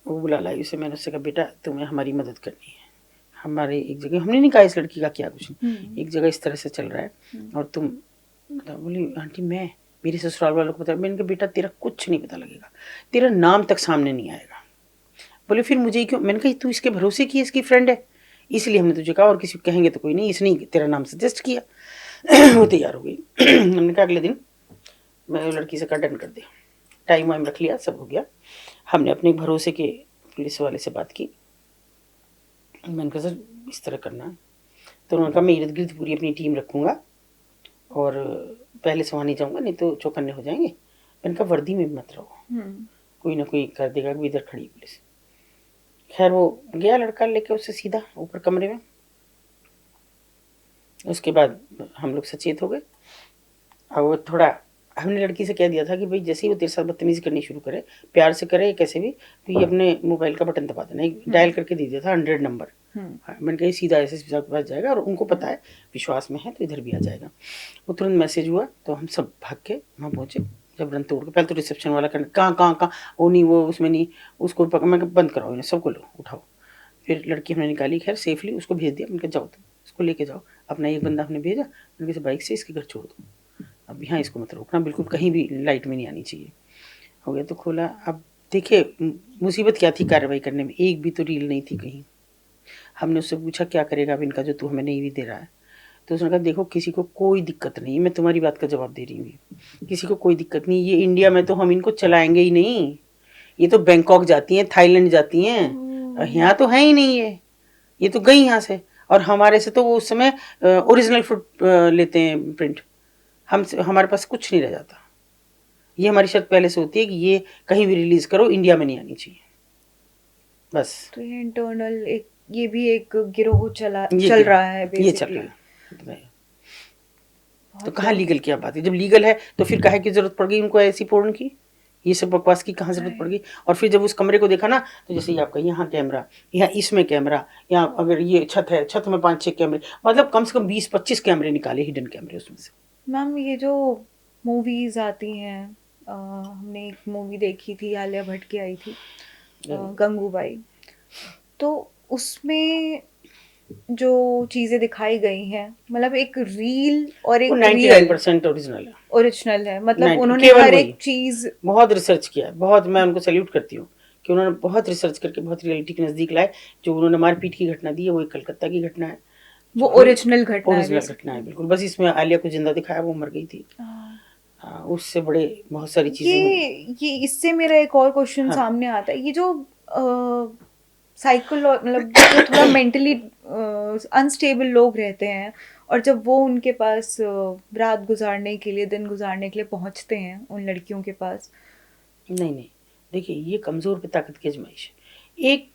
वो बुला लाई उसे। मैंने उससे कहा बेटा तुम्हें हमारी मदद करनी है, हमारे एक जगह, हमने नहीं कहा इस लड़की का क्या कुछ नहीं, एक जगह इस तरह से चल रहा है और तुम। बोली आंटी मैं, मेरे ससुराल वालों को पता। मैंने कहा बेटा तेरा कुछ नहीं पता लगेगा, तेरा नाम तक सामने नहीं आएगा। बोले फिर मुझे क्यों? मैंने कहा तू इसके भरोसे की, इसकी फ्रेंड है, इसलिए हमने तुझे कहा, और किसी को कहेंगे तो कोई नहीं, इसने तेरा नाम सजेस्ट किया। वो तैयार हो गई। हमने कहा अगले दिन मैं लड़की से डन कर दिया, टाइम वाइम रख लिया, सब हो गया। हमने अपने भरोसे के पुलिस वाले से बात की। मैंने कहा सर इस तरह करना है, तो उन्होंने कहा मैं इर्द गिर्द पूरी अपनी टीम रखूँगा और पहले से वहाँ नहीं जाऊँगा, नहीं तो चौकन्ने हो जाएंगे। मैंने कहा वर्दी में भी मत रहो, कोई ना कोई कर देगा कि इधर खड़ी पुलिस। खैर वो गया लड़का लेके उससे सीधा ऊपर कमरे में। उसके बाद हम लोग सचेत हो गए। और वो थोड़ा, हमने लड़की से कह दिया था कि भाई जैसे ही वो तेरे साथ बदतमीजी करनी शुरू करे, प्यार से करे कैसे भी, तो ये अपने मोबाइल का बटन दबा देना। एक डायल करके दे दिया था 100 नंबर। मैंने कहा सीधा ऐसे के पास जाएगा, और उनको पता है विश्वास में है तो इधर भी आ जाएगा। वो तुरंत मैसेज हुआ तो हम सब भाग के वहाँ पहुँचे। जब रन तोड़ के, पहले तो रिसेप्शन वाला करने कहाँ कहाँ कहाँ, वो नहीं वो उसमें नहीं, उसको मैं बंद कराओ इन्हें, सबको लो उठाओ। फिर लड़की हमने निकाली, खैर सेफली उसको भेज दिया। मैंने कहा जाओ तुम इसको लेके जाओ। अपना एक बंदा हमने भेजा, मैंने कहा बाइक से इसके घर छोड़ दो, अब यहाँ इसको मत रोकना, बिल्कुल कहीं भी लाइट में नहीं आनी चाहिए। हो गया तो खोला। अब देखिए मुसीबत क्या थी कार्रवाई करने में, एक भी तो रील नहीं थी कहीं। हमने उससे पूछा क्या करेगा अब इनका जो तू हमें नहीं भी दे रहा है। तो उसने कहा देखो किसी को कोई दिक्कत नहीं, मैं तुम्हारी बात का जवाब दे रही हूँ, किसी को कोई दिक्कत नहीं, ये इंडिया में तो हम इनको चलाएंगे ही नहीं, ये तो बैंकॉक जाती हैं, थाईलैंड जाती हैं, यहाँ तो है ही नहीं ये तो गई यहाँ से। और हमारे से तो वो उस समय ओरिजिनल फुट लेते हैं प्रिंट, हमारे पास कुछ नहीं रह जाता। ये हमारी शर्त पहले से होती है कि ये कहीं भी रिलीज करो, इंडिया में नहीं आनी चाहिए, बस। तो ये इंटरनल एक, ये भी एक गिरोह चल गिरोह, रहा है ये चल बेसिकली। रहा है। तो कहाँ लीगल की आप बात है, जब लीगल है तो फिर काहे की जरूरत पड़ गई उनको ऐसी पोर्न की, ये सब बकवास की कहाँ जरूरत पड़ गई। और फिर जब उस कमरे को देखा ना, तो जैसे ये आपका यहाँ कैमरा, यहाँ इसमें कैमरा, यहाँ अगर ये छत है, छत में 5-6 कैमरे, मतलब कम से कम 20-25 कैमरे निकाले, हिडन कैमरे उसमें से। मैम ये जो मूवीज आती हैं, हमने एक मूवी देखी थी, आलिया भट्ट की आई थी, गंगूबाई, तो उसमें जो चीजें दिखाई गई हैं, मतलब एक रील और वो एक 99% ओरिजिनल है, ओरिजिनल है, मतलब उन्होंने केवल हर वही एक चीज बहुत रिसर्च किया है, बहुत। मैं उनको सैल्यूट करती हूँ कि उन्होंने बहुत रिसर्च करके बहुत रियलिटी के नजदीक लाए। जो उन्होंने मारपीट की घटना दी है वो एक कलकत्ता की घटना है, वो ओरिजिनल घटना है ओरिजिनल घटना है बिल्कुल। बस इसमें आलिया को जिंदा दिखाया, वो मर गई थी। हाँ, उससे बड़े बहुत सारी चीजें। ये इससे मेरा एक और क्वेश्चन हाँ, सामने आता है, ये जो साइकोलॉ मतलब जो थोड़ा मेंटली अनस्टेबल लोग रहते हैं, और जब वो उनके पास रात गुजारने के लिए, दिन गुजारने के लिए पहुंचते हैं उन लड़कियों के पास। नहीं, देखिए ये कमजोर पे ताकत की आजमाइश है। एक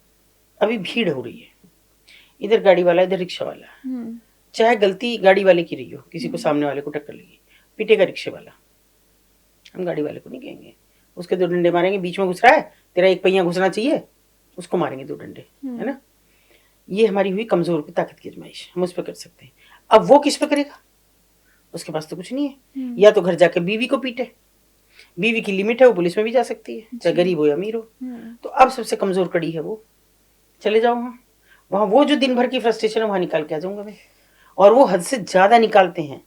अभी भीड़ हो रही है, इधर गाड़ी वाला, इधर रिक्शा वाला, चाहे गलती गाड़ी वाले की रही हो, किसी को सामने वाले को टक्कर लगी, पीटेगा रिक्शे वाला, हम गाड़ी वाले को नहीं कहेंगे। उसके 2 डंडे मारेंगे, बीच में घुस रहा है, तेरा एक पहिया घुसना चाहिए, उसको मारेंगे 2 डंडे, है ना। ये हमारी हुई कमजोर पे ताकत की आजमाइश, हम उस पर कर सकते हैं। अब वो किस पे करेगा, उसके पास तो कुछ नहीं है। या तो घर जाके बीवी को पीटे, बीवी की लिमिट है, वो पुलिस में भी जा सकती है, चाहे गरीब हो या अमीर हो। तो अब सबसे कमजोर कड़ी है वो, चले जाओ वहां वो जो दिन भर की फ्रस्ट्रेशन है वहां निकाल के आ जाऊंगा मैं। और वो हद से ज्यादा निकालते हैं,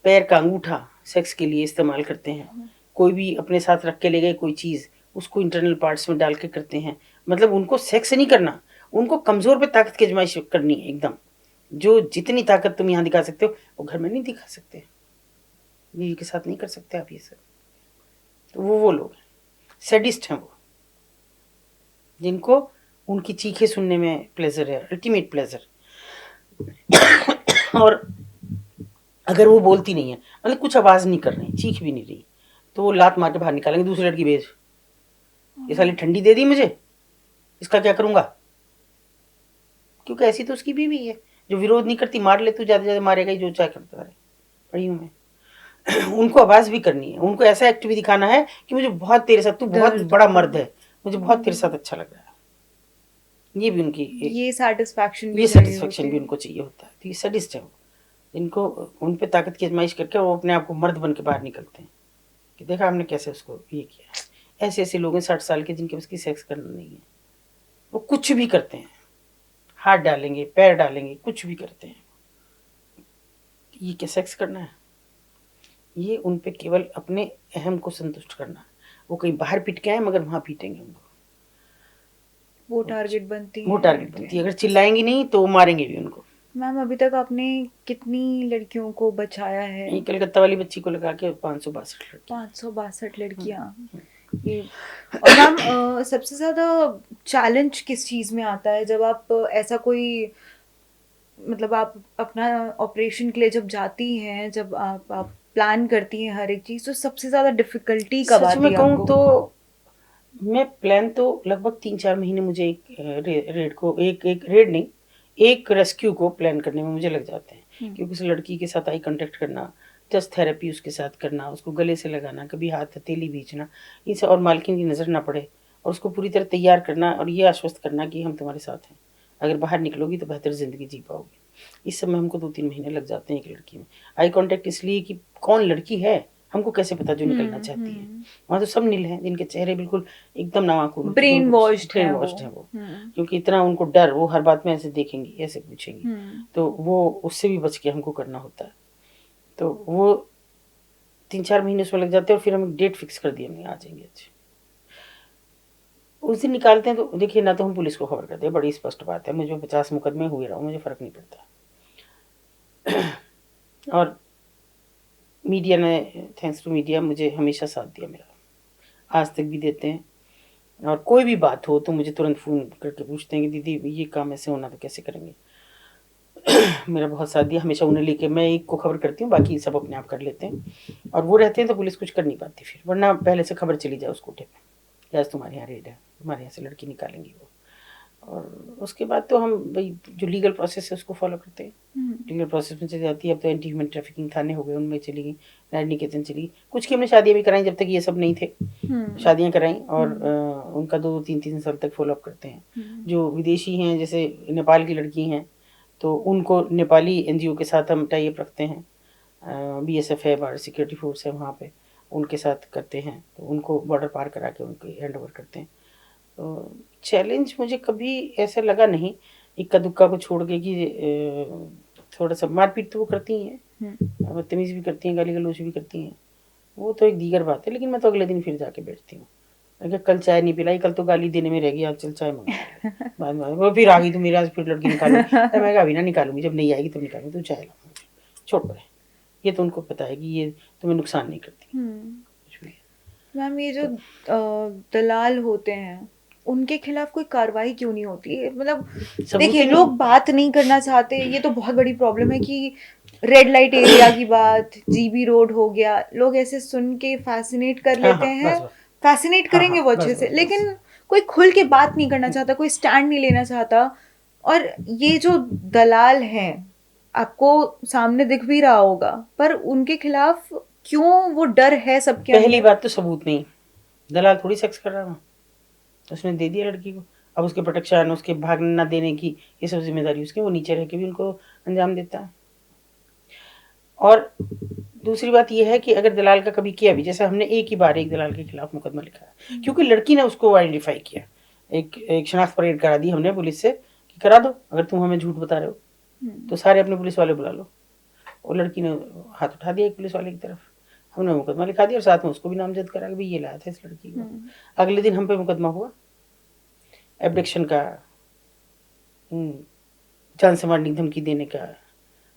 पैर का अंगूठा सेक्स के लिए इस्तेमाल करते हैं, कोई भी अपने साथ रख के ले गए कोई चीज, उसको इंटरनल पार्ट्स में डाल के करते हैं। मतलब उनको सेक्स नहीं करना, उनको कमजोर पे ताकत की आजमाइश करनी है एकदम। जो जितनी ताकत तुम यहाँ दिखा सकते हो वो घर में नहीं दिखा सकते, बीवी के साथ नहीं कर सकते आप ये सब। तो वो लोग सैडिस्ट हैं, वो जिनको उनकी चीखें सुनने में प्लेजर है, अल्टीमेट प्लेजर। और अगर वो बोलती नहीं है, मतलब कुछ आवाज नहीं कर रही, चीख भी नहीं रही, तो वो लात मार के बाहर निकालेंगे, दूसरी लड़की भेज, ये साली ठंडी दे दी मुझे, इसका क्या करूंगा। क्योंकि ऐसी तो उसकी बीवी है जो विरोध नहीं करती, मार ले तू, ज्यादा ज्यादा मारेगा ही, जो चाहे करता रहे, पड़ी हूं मैं। उनको आवाज भी करनी है, उनको ऐसा एक्ट भी दिखाना है कि मुझे बहुत तेरे साथ, तू बहुत बड़ा मर्द है, मुझे बहुत तेरे साथ अच्छा लग रहा है। ये भी उनकी ये सेटिस्फैक्शन भी उनको चाहिए होता है। तो ये सडिस्ट है वो, इनको उन पे ताकत की आजमाइश करके वो अपने आप को मर्द बन के बाहर निकलते हैं कि देखा हमने कैसे उसको ये किया। ऐसे ऐसे लोग हैं 60 साल के जिनके उसकी सेक्स करना नहीं है, वो कुछ भी करते हैं, हाथ डालेंगे, पैर डालेंगे, कुछ भी करते हैं। ये क्या सेक्स करना है, ये उन पे केवल अपने अहम को संतुष्ट करना है। वो कहीं बाहर पीट के आए मगर वहां पीटेंगे उनको, वो टारगेट बनती है। अगर चिल्लाएंगी नहीं तो मारेंगे भी उनको। मैम अभी तक आपने कितनी लड़कियों को बचाया है? कलकत्ता वाली बच्ची को लगा के 562 लड़कियां। ये और मैम सबसे ज्यादा चैलेंज किस चीज में आता है जब आप ऐसा कोई, मतलब आप अपना ऑपरेशन के लिए जब जाती हैं, जब आप प्लान करती हैं हर एक चीज, तो सबसे ज्यादा डिफिकल्टी कब आती है आपको? तो मैं प्लान तो लगभग 3-4 महीने मुझे एक रेड को, एक रेड नहीं, एक रेस्क्यू को प्लान करने में मुझे लग जाते हैं। क्योंकि उस लड़की के साथ आई कांटेक्ट करना, जस्ट थेरेपी उसके साथ करना, उसको गले से लगाना, कभी हाथ हथेली बीचना, ये सब, और मालकिन की नज़र ना पड़े, और उसको पूरी तरह तैयार करना, और ये आश्वस्त करना कि हम तुम्हारे साथ हैं, अगर बाहर निकलोगी तो बेहतर ज़िंदगी जी पाओगी। इस सब में हमको 2-3 महीने लग जाते हैं एक लड़की में। आई कांटेक्ट इसलिए कि कौन लड़की है हमको कैसे पता जो निकलना चाहती है। वहाँ तो सब नील हैं जिनके चेहरे बिल्कुल एकदम नावाकुल, ब्रेन वॉश्ड है वो, क्योंकि इतना उनको डर, वो हर बात में ऐसे देखेंगी, ऐसे पूछेंगी, तो वो उससे भी बच के हमको करना होता है। तो वो 3-4 महीने उसमें लग जाते हैं, और फिर हम डेट फिक्स कर दिए, हमने आ जाएंगे अच्छे उस दिन निकालते हैं। तो देखिए, ना तो हम पुलिस को खबर करते हैं, बड़ी स्पष्ट बात है, मुझे 50 मुकदमे हुए रहा, मुझे फर्क नहीं पड़ता। और मीडिया ने, थैंक्स टू मीडिया, मुझे हमेशा साथ दिया मेरा, आज तक भी देते हैं। और कोई भी बात हो तो मुझे तुरंत फ़ोन करके पूछते हैं कि दीदी ये काम ऐसे होना तो कैसे करेंगे। मेरा बहुत साथ दिया, हमेशा उन्हें लेके मैं एक को खबर करती हूँ, बाकी सब अपने आप कर लेते हैं। और वो रहते हैं तो पुलिस कुछ कर नहीं पाती फिर, वरना पहले से खबर चली जाए उस कोठे पे कि आज तुम्हारे यहाँ रेड है, तुम्हारे यहाँ से लड़की निकालेंगी वो। और उसके बाद तो हम भाई जो लीगल प्रोसेस है उसको फॉलो करते हैं। लीगल प्रोसेस में चली जाती है। अब तो एंटी ह्यूमन ट्रैफिकिंग थाने हो गए, उनमें चली गई, नारी निकेतन चली गई। कुछ की हमने शादियाँ भी कराई जब तक ये सब नहीं थे, शादियाँ कराई। और उनका 2-3 साल तक फॉलोअप करते हैं। जो विदेशी हैं, जैसे नेपाल की लड़की हैं, तो उनको नेपाली एनजीओ के साथ हम टाई अप रखते हैं। बीएसएफ है, बॉर्डर सिक्योरिटी फोर्स है वहाँ पे, उनके साथ करते हैं। तो उनको बॉर्डर पार करा के उनको हैंड ओवर करते हैं। तो चैलेंज मुझे कभी ऐसा लगा नहीं, इक्का दुक्का को छोड़ के कि थोड़ा सा मारपीट तो वो करती ही हैं, बदतमीज़ी भी करती हैं, गाली गलौज भी करती हैं, वो तो एक दीगर बात है। लेकिन मैं तो अगले दिन फिर जाके बैठती हूँ। अगर कल चाय नहीं पिलाई, कल तो गाली देने में रह गई, आज चल चाय मंगा ले। बाद में वो फिर आ गई तो मेरे आज फिर लड़की निकालो। अरे मैं कहा अभी ना निकालूंगी, जब नहीं आएगी तब निकालूंगी, तू चाय ला, छोड़ पड़े। ये तो उनको पता है कि ये तुम्हें नुकसान नहीं करती कुछ भी। मैम ये जो दलाल होते हैं उनके खिलाफ कोई कार्रवाई क्यों नहीं होती है? मतलब सबूत देखिए, ही नहीं। लोग बात नहीं करना चाहते, ये तो बहुत बड़ी प्रॉब्लम है कि रेड लाइट एरिया की बात, जीबी रोड हो गया, लोग ऐसे सुन के फैसिनेट कर हाँ लेते हाँ, हैं। बस बस। फैसिनेट हाँ करेंगे हाँ, वो बस अच्छे बस से, बस। लेकिन कोई खुल के बात नहीं करना चाहता, कोई स्टैंड नहीं लेना चाहता। और ये जो दलाल हैं, आपको सामने दिख भी रहा होगा, पर उनके खिलाफ क्यों वो डर है सबके पहली अंदर? बात तो सबूत नहीं, दलाल थोड़ी सेक्स कर रहा था, उसने दे दिया लड़की को। अब उसके प्रोटेक्शन, उसके भागने ना देने की, ये सब जिम्मेदारी उसकी, वो नीचे रह के भी उनको अंजाम देता है। और दूसरी बात यह है कि अगर दलाल का कभी किया भी, जैसे हमने एक ही बार एक दलाल के खिलाफ मुकदमा लिखा है, क्योंकि लड़की ने उसको आइडेंटिफाई किया। एक शनाख्त परेड करा दी हमने पुलिस से कि करा दो, अगर तुम हमें झूठ बता रहे हो तो सारे अपने पुलिस वाले बुला लो। और लड़की ने हाथ उठा दिया एक पुलिस वाले की तरफ, हमने मुकदमा लिखा दिया और साथ में उसको भी नामजद करा कि भाई ये लाया था इस लड़की को। अगले दिन हम पे मुकदमा हुआ एब्डक्शन का, जान से मारने की धमकी देने का।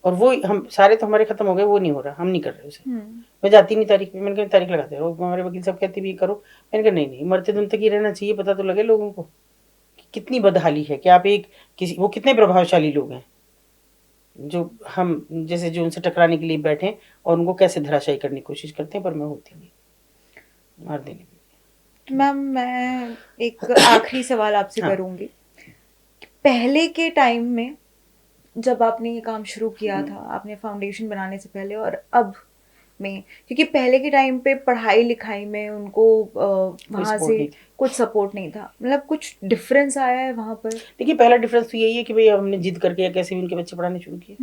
और वो हम सारे तो हमारे खत्म हो गए, वो नहीं हो रहा, हम नहीं कर रहे उसे। मैं जाती नहीं तारीख पे, मैंने कहा तारीख लगाते रहो, हमारे वकील साहब कहते भी करो। मैंने कहा नहीं नहीं, मरते दम तक ही रहना चाहिए, पता तो लगे लोगों को कि कितनी बदहाली है। कि आप एक किसी, वो कितने प्रभावशाली लोग हैं जो हम जैसे जो उनसे टकराने के लिए बैठे और उनको कैसे धराशायी करने की कोशिश करते हैं, पर मैं होती नहीं, मार देने की। मैम मैं एक आखिरी सवाल आपसे हाँ। करूंगी। पहले के टाइम में जब आपने ये काम शुरू किया था, आपने फाउंडेशन बनाने से पहले और अब में, क्योंकि पहले के टाइम पे पढ़ाई लिखाई में उनको वहाँ सपोर्ट से नहीं थी। कुछ सपोर्ट नहीं था, मतलब कुछ डिफरेंस आया है वहाँ पर? देखिए पहला डिफरेंस तो यही है कि भाई हमने जिद करके या कैसे भी उनके बच्चे पढ़ाने शुरू किए।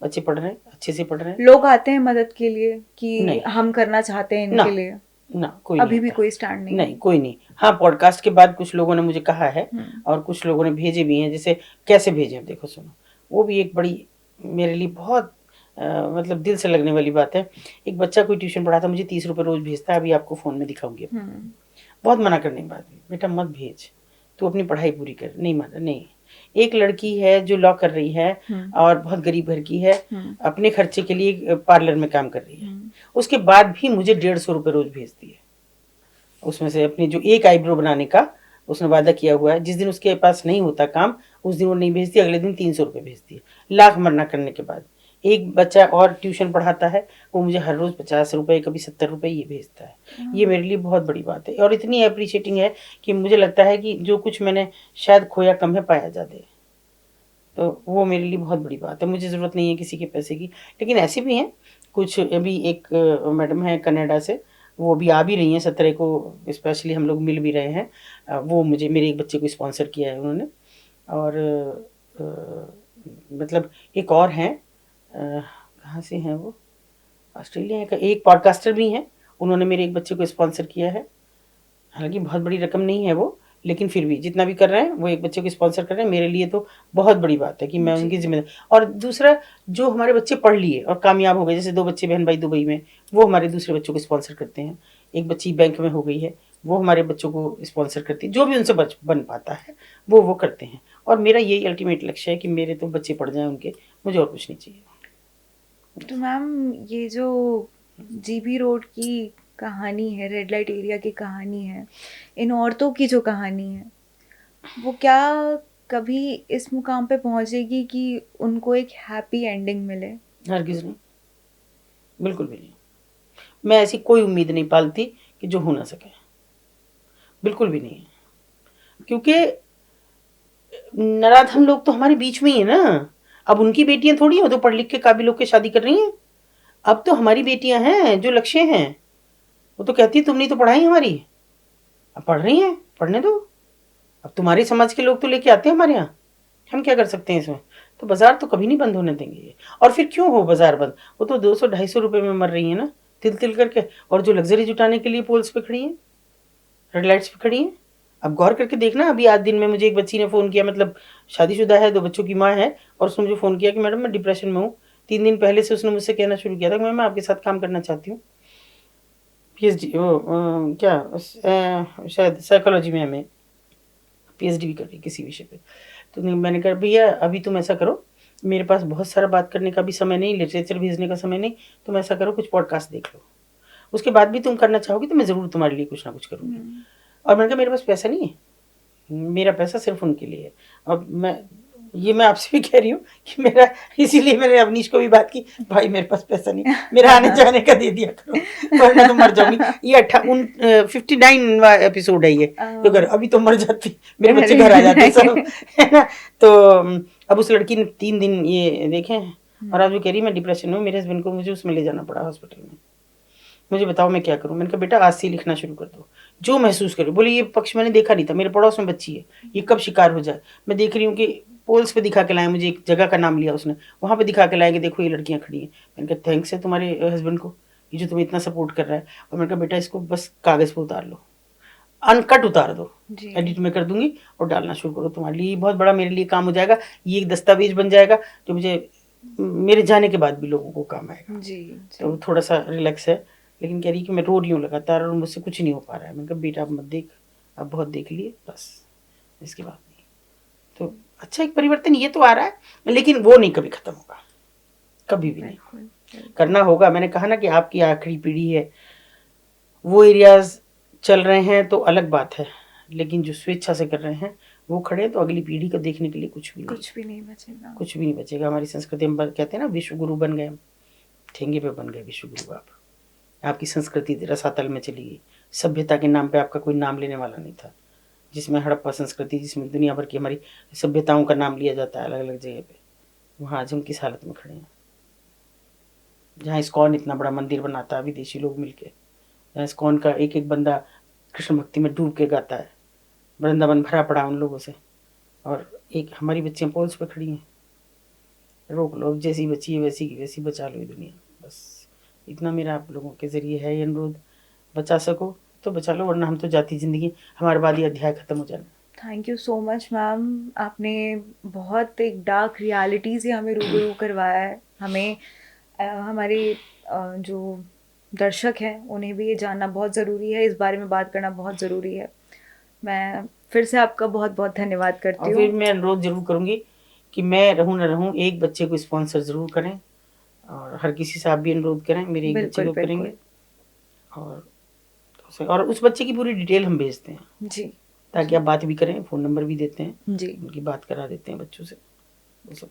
बच्चे पढ़ रहे हैं, अच्छे से पढ़ रहे हैं। लोग आते हैं मदद के लिए कि नहीं हम करना चाहते हैं ना, इनके लिए? ना कोई अभी नहीं भी आता। कोई स्टैंड नहीं? नहीं कोई नहीं। हाँ, पॉडकास्ट के बाद कुछ लोगों ने मुझे कहा है और कुछ लोगों ने भेजे भी हैं। जैसे कैसे भेजे, देखो सुनो, वो भी एक बड़ी मेरे लिए बहुत मतलब दिल से लगने वाली बात है। एक बच्चा कोई ट्यूशन पढ़ाता, मुझे 30 रुपये रोज भेजता है, अभी आपको फ़ोन में दिखाऊंगी। बहुत मना करने के बाद भी, बेटा मत भेज, तू अपनी पढ़ाई पूरी कर। नहीं माना, नहीं। एक लड़की है जो लॉ कर रही है और बहुत गरीब घर की है, अपने खर्चे के लिए पार्लर में काम कर रही है, उसके बाद भी मुझे 150 रुपये रोज भेजती है। उसमें से अपनी जो एक आईब्रो बनाने का उसने वादा किया हुआ है, जिस दिन उसके पास नहीं होता काम उस दिन वो नहीं भेजती, अगले दिन 300 रुपये भेजती है, लाख मरना करने के बाद। एक बच्चा और ट्यूशन पढ़ाता है, वो मुझे हर रोज़ 50 रुपये, कभी 70 रुपये ये भेजता है। ये मेरे लिए बहुत बड़ी बात है और इतनी अप्रिशिएटिंग है कि मुझे लगता है कि जो कुछ मैंने शायद खोया कम है, पाया ज़्यादा है। तो वो मेरे लिए बहुत बड़ी बात है। मुझे ज़रूरत नहीं है किसी के पैसे की। लेकिन ऐसे भी हैं कुछ, अभी एक मैडम है कनाडा से, वो भी आ भी रही हैं 17 को, स्पेशली हम लोग मिल भी रहे हैं। वो मुझे मेरे एक बच्चे को स्पॉन्सर किया है उन्होंने। और मतलब एक और हैं, कहाँ से हैं वो, ऑस्ट्रेलिया का, एक पॉडकास्टर भी हैं, उन्होंने मेरे एक बच्चे को स्पॉन्सर किया है। हालांकि बहुत बड़ी रकम नहीं है वो, लेकिन फिर भी जितना भी कर रहे हैं वो एक बच्चे को स्पॉन्सर कर रहे हैं, मेरे लिए तो बहुत बड़ी बात है कि मैं उनकी जिम्मेदारी। और दूसरा, जो हमारे बच्चे पढ़ लिए और कामयाब हो गए, जैसे 2 बच्चे बहन भाई दुबई में, वो हमारे दूसरे बच्चों को स्पॉन्सर करते हैं। एक बच्ची बैंक में हो गई है, वो हमारे बच्चों को स्पॉन्सर करती है। जो भी उनसे बन पाता है वो करते हैं। और मेरा यही अल्टीमेट लक्ष्य है कि मेरे तो बच्चे पढ़ जाएं उनके, मुझे और कुछ नहीं चाहिए। तो मैम ये जो जीबी रोड की कहानी है, रेड लाइट एरिया की कहानी है, इन औरतों की जो कहानी है, वो क्या कभी इस मुकाम पे पहुंचेगी कि उनको एक हैप्पी एंडिंग मिले? हरगिज़ नहीं, बिल्कुल भी नहीं। मैं ऐसी कोई उम्मीद नहीं पालती कि जो हो ना सके, बिल्कुल भी नहीं। क्योंकि नराधम लोग तो हमारे बीच में ही है ना। अब उनकी बेटियां थोड़ी हो तो पढ़ लिख के काबिल होकर शादी कर रही हैं। अब तो हमारी बेटियां हैं जो लक्ष्य हैं। वो तो कहती है तुमने तो पढ़ाई हमारी, अब पढ़ रही हैं, पढ़ने दो। अब तुम्हारे समाज के लोग तो लेके आते हैं हमारे यहाँ, हम क्या कर सकते हैं इसमें। तो बाजार तो कभी नहीं बंद होने देंगे ये। और फिर क्यों हो बाजार बंद, वो तो 200-250 रुपए में मर रही है ना, तिल तिल करके। और जो लग्जरी जुटाने के लिए पोल्स पे खड़ी हैं, रेड लाइट्स पे खड़ी हैं। अब गौर करके देखना, अभी आज दिन में मुझे एक बच्ची ने फ़ोन किया, मतलब शादीशुदा है, 2 बच्चों की माँ है, और उसने मुझे फ़ोन किया कि मैडम मैं डिप्रेशन में हूँ। 3 दिन पहले से उसने मुझसे कहना शुरू किया था कि मैं आपके साथ काम करना चाहती हूँ। पीएचडी वो शायद साइकोलॉजी में एमए, पीएचडी भी कर रही किसी विषय पे। तो मैंने कहा भैया अभी तुम ऐसा करो, मेरे पास बहुत सारा बात करने का भी समय नहीं, लिटरेचर भेजने का समय नहीं, तुम ऐसा करो कुछ पॉडकास्ट देख लो, उसके बाद भी तुम करना चाहोगी तो मैं ज़रूर तुम्हारे लिए कुछ ना कुछ करूँगी। और मैंने कहा मेरे पास पैसा नहीं है, मेरा पैसा सिर्फ उनके लिए है। और मैं आपसे भी कह रही हूँ कि मेरा, इसीलिए मैंने अवनीश को भी बात की, भाई मेरे पास पैसा नहीं, मेरा आने जाने का दे दिया करो, वरना तो मर जाऊंगी। ये 59वां एपिसोड है ये, तो अगर अभी तो मर जाती, मेरे बच्चे घर आ जाते सब, है ना। तो अब उस लड़की ने 3 दिन ये देखे हैं, और आज वो कह रही मैं डिप्रेशन में, मेरे हस्बैंड को मुझे उसमें ले जाना पड़ा हॉस्पिटल में। मुझे बताओ मैं क्या करूं। मैंने कहा बेटा आज से लिखना शुरू कर दो, जो महसूस करो। बोले ये पक्ष मैंने देखा नहीं था, मेरे पड़ोस में बच्ची है, ये कब शिकार हो जाए। मैं देख रही हूँ कि पोल्स पे दिखा के लाए, मुझे एक जगह का नाम लिया उसने, वहाँ पे दिखा के लाए कि देखो ये लड़कियाँ खड़ी हैं। मैंने कहा थैंक्स है तुम्हारे हस्बैंड को, ये जो तुम्हें इतना सपोर्ट कर रहा है। और मैंने कहा बेटा इसको बस कागज़ पे उतार लो, अनकट उतार दो, एडिट में कर दूंगी और डालना शुरू करो, तुम्हारे लिए बहुत बड़ा मेरे लिए काम हो जाएगा। ये एक दस्तावेज बन जाएगा जो मुझे मेरे जाने के बाद भी लोगों को काम आएगा। जी। तो थोड़ा सा रिलैक्स है। लेकिन कह रही कि मैं रो रही हूँ लगातार और मुझसे कुछ नहीं हो पा रहा है। मैंने कहा बेटा आप मत देख, आप बहुत देख लिए बस, इसके बाद नहीं। तो अच्छा एक परिवर्तन ये तो आ रहा है, लेकिन वो नहीं कभी खत्म होगा, कभी भी नहीं। करना होगा। मैंने कहा ना कि आपकी आखिरी पीढ़ी है, वो एरियाज चल रहे हैं तो अलग बात है, लेकिन जो स्वेच्छा से कर रहे हैं वो खड़े हैं, तो अगली पीढ़ी को देखने के लिए कुछ भी नहीं बचेगा, कुछ भी नहीं बचेगा। हमारी संस्कृति हम कहते हैं ना विश्व गुरु बन गए, हम ठेंगे पे बन गए विश्व गुरु। आपकी संस्कृति रसातल में चली गई, सभ्यता के नाम पे आपका कोई नाम लेने वाला नहीं था। जिसमें हड़प्पा संस्कृति, जिसमें दुनिया भर की हमारी सभ्यताओं का नाम लिया जाता है अलग अलग जगह पे, वहाँ आज हम किस हालत में खड़े हैं। जहाँ इस्कॉन इतना बड़ा मंदिर बनाता है विदेशी लोग मिलके, जहाँ इस्कॉन का एक एक बंदा कृष्ण भक्ति में डूब के गाता है, वृंदावन भरा पड़ा उन लोगों से, और एक हमारी बच्चियाँ पोल्स पे खड़ी हैं। रोक लो, जैसी बच्ची है वैसी की वैसी बचा लो ये दुनिया, बस इतना मेरा आप लोगों के ज़रिए है ये अनुरोध। बचा सको तो बचा लो, वरना हम तो जाती ज़िंदगी, हमारे बाद ये अध्याय ख़त्म हो जाना। Thank you so much ma'am, आपने बहुत एक डार्क रियलिटी से हमें रूबरू करवाया है। हमें हमारे जो दर्शक हैं उन्हें भी ये जानना बहुत ज़रूरी है, इस बारे में बात करना बहुत ज़रूरी है। मैं फिर से आपका बहुत बहुत धन्यवाद करती हूँ। और फिर मैं अनुरोध ज़रूर करूँगी कि मैं रहूँ न रहूँ, एक बच्चे को स्पॉन्सर ज़रूर करें, और हर किसी से आप भी अनुरोध करें, मेरे एक बच्चे को करेंगे, और उस बच्चे की पूरी डिटेल हम भेजते हैं जी, ताकि आप बात भी करें, फ़ोन नंबर भी देते हैं जी, उनकी बात करा देते हैं बच्चों से, वो सब